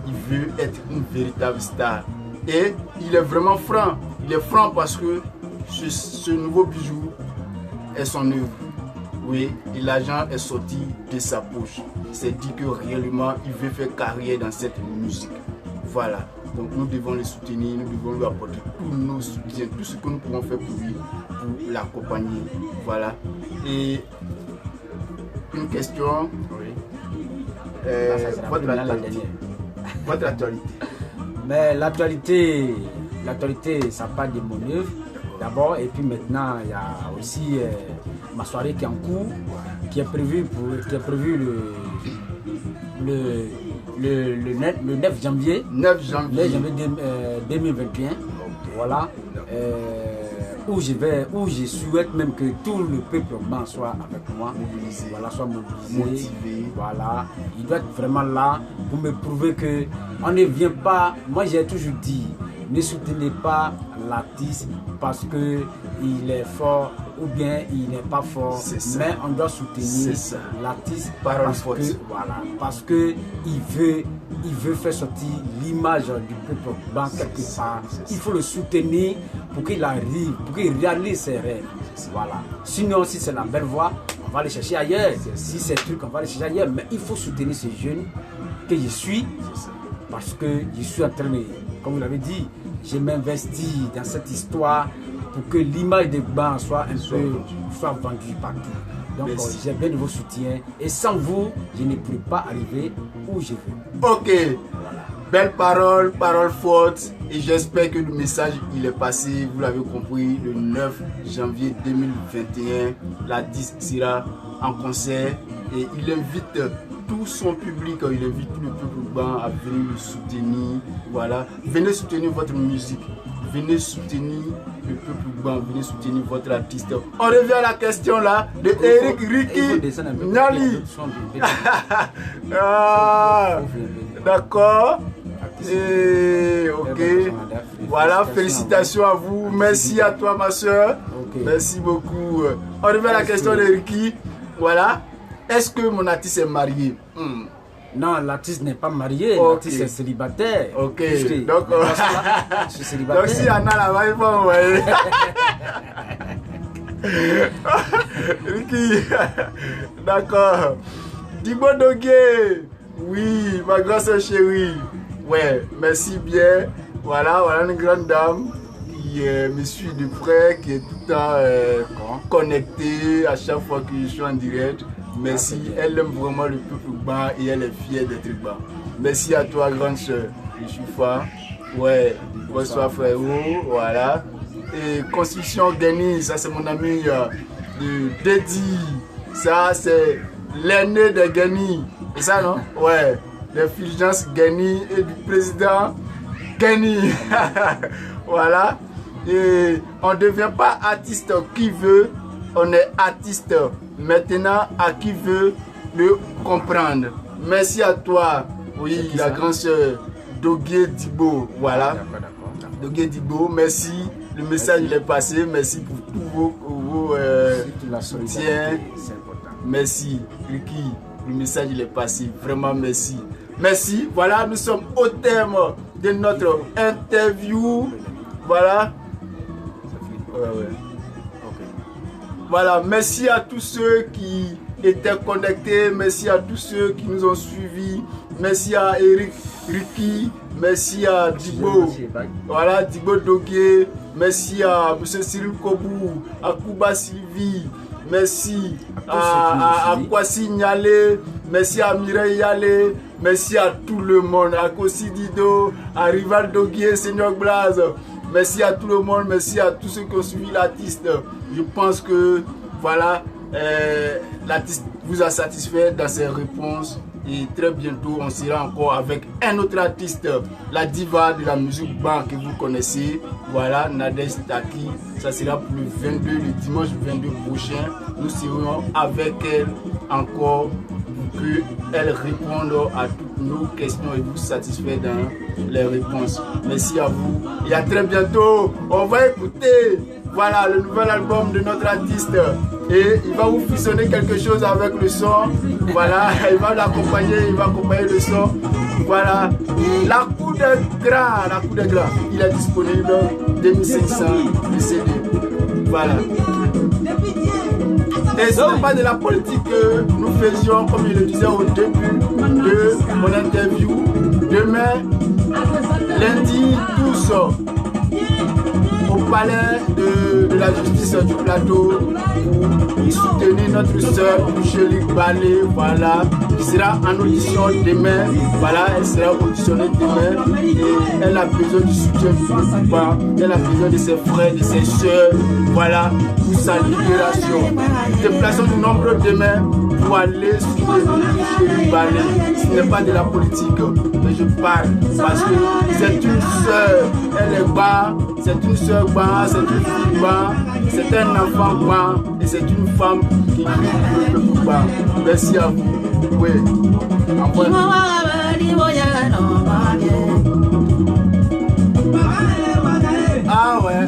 Speaker 1: il veut être une véritable star. Et il est vraiment franc. Il est franc parce que ce nouveau bijou est son œuvre. Oui, et l'argent est sorti de sa poche. Il s'est dit que réellement, il veut faire carrière dans cette musique. Voilà. Donc nous devons le soutenir, nous devons lui apporter tous nos soutiens, tout ce que nous pouvons faire pour lui, pour l'accompagner. Voilà. Et une question.
Speaker 2: Oui.
Speaker 1: Votre actualité.
Speaker 2: Mais l'actualité, ça part de mon œuvre d'abord, et puis maintenant il y a aussi ma soirée qui est en cours, qui est prévue le 9 janvier.
Speaker 1: 9 janvier
Speaker 2: 2021. Voilà. Où je souhaite même que tout le peuple blanc soit avec moi,
Speaker 1: mobilisé,
Speaker 2: voilà, soit motivé, voilà. Il doit être vraiment là pour me prouver que on ne vient pas. Moi j'ai toujours dit, ne soutenez pas l'artiste parce que il est fort ou bien il n'est pas fort, mais on doit soutenir l'artiste parce que il veut faire sortir l'image du peuple blanc quelque part. Il faut le soutenir pour qu'il arrive, pour qu'il réalise ses rêves. Voilà. Sinon, si c'est la belle voie, on va aller chercher ailleurs. Si c'est truc, on va aller chercher ailleurs. Mais il faut soutenir ces jeunes que je suis, parce que je suis en train de, comme vous l'avez dit, je m'investis dans cette histoire pour que l'image des Blancs soit vendue partout. Donc j'ai bien de vos soutiens et sans vous, je ne pourrais pas arriver où je veux.
Speaker 1: Ok, belle parole, parole forte, et j'espère que le message il est passé, vous l'avez compris, le 9 janvier 2021, la 10 sera en concert et il invite tout son public, il invite tout le peuple blanc à venir le soutenir. Voilà, venez soutenir votre musique, venez soutenir le peuple blanc, venez soutenir votre artiste. On revient à la question là de Eric Ricky Nali. D'accord. Et ok. Voilà, félicitations à vous. Merci à toi ma soeur. Merci beaucoup. On revient à la question de Ricky. Voilà. Est-ce que mon artiste est marié?
Speaker 2: Non, l'artiste n'est pas marié, l'artiste est célibataire.
Speaker 1: Ok,
Speaker 2: donc je suis célibataire.
Speaker 1: Donc si Anna là-bas, il faut envoyer. Ricky, d'accord. Dibo Dogué, oui, ma grande soeur chérie. Ouais, merci bien. Voilà, voilà une grande dame qui me suit de près, qui est tout le temps connectée à chaque fois que je suis en direct. Merci, elle aime vraiment le peuple blanc et elle est fière d'être blanc. Merci à toi, grande soeur. Je suis fort. Ouais, bonsoir frérot. Voilà. Et Construction Geni, ça c'est mon ami de Dedi. Ça c'est l'aîné de Geni. C'est ça non? Ouais. Les Fulgence Geni et du président Geni. Voilà. Et on ne devient pas artiste qui veut, on est artiste maintenant à qui veut le comprendre. Merci à toi, oui, la grande soeur Dogué Dibo. Voilà. Dogué Dibo, merci. Le message il est passé. Merci pour tous vos soutiens. Merci, Ricky. Le message il est passé. Vraiment merci. Merci. Voilà, nous sommes au terme de notre interview. Voilà. Voilà, merci à tous ceux qui étaient connectés, merci à tous ceux qui nous ont suivis, merci à Eric Ricky, merci à Dibo, voilà, Dibo Dogué, merci à M. Cyril Kobou, à Kuba Sylvie, merci à Kwasi Nyale, merci à Mireille Yale, merci à tout le monde, à Kossi Dido, à Rivaldo Guié, Seigneur Blaze, merci à tout le monde, merci à tous ceux qui ont suivi l'artiste. Je pense que voilà, l'artiste vous a satisfait dans ses réponses. Et très bientôt, on sera encore avec un autre artiste, la diva de la musique ban que vous connaissez. Voilà, Nadej Taki. Ça sera pour le 22, le dimanche 22 prochain. Nous serons avec elle encore pour qu'elle réponde à toutes nos questions et vous satisfait dans les réponses. Merci à vous et à très bientôt. On va écouter voilà le nouvel album de notre artiste et il va vous fusionner quelque chose avec le son. Voilà, il va l'accompagner, il va accompagner le son. Voilà, la coup de gras, il est disponible 2500 le CD. Voilà. Et ce n'est pas de la politique que nous faisions, comme je le disais au début de mon interview. Demain, lundi, tous au palais de la justice du plateau pour soutenir notre soeur Micheline Balé, voilà, qui sera en audition demain, voilà, elle sera auditionnée demain et elle a besoin du soutien du peuple, elle a besoin de ses frères, de ses soeurs, voilà, pour sa libération. Déplaçons-nous nombreux demain pour aller soutenir Micheline Balé. Ce n'est pas de la politique, mais je parle parce que c'est une soeur, elle est bas, c'est une soeur bas, c'est une fille bas, c'est un enfant bas et c'est une femme qui vit le peuple bas. Merci à vous. Oui. Ah ouais.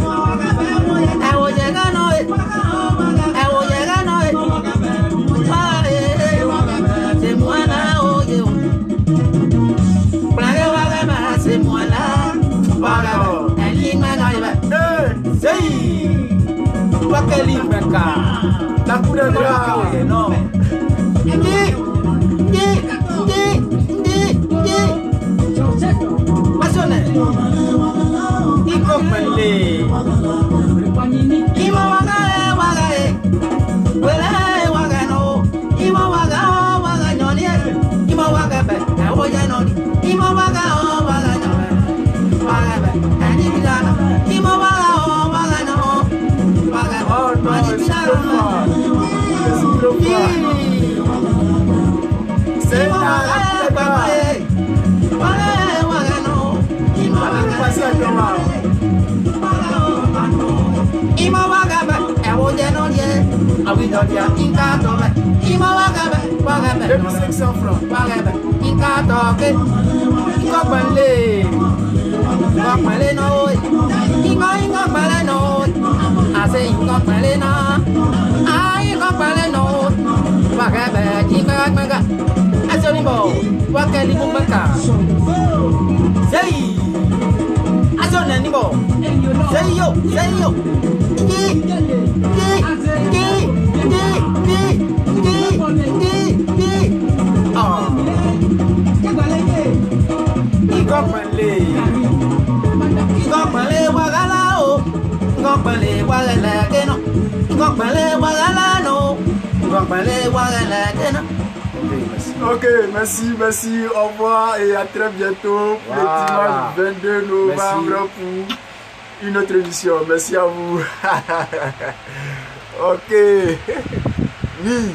Speaker 3: C'est moi là, voilà,
Speaker 1: la coup de grâce.
Speaker 3: non.
Speaker 1: Ok, merci, au revoir et à très bientôt pour le dimanche 22 novembre pour une autre émission. Merci à vous. Ok. Oui,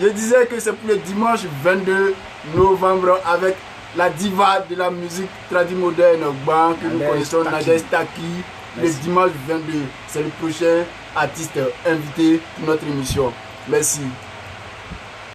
Speaker 1: je disais que c'est pour le dimanche 22 novembre avec la diva de la musique traditionnelle moderne que nous connaissons, Nadej Taki. Le dimanche 22, c'est le prochain artiste invité pour notre émission. Merci.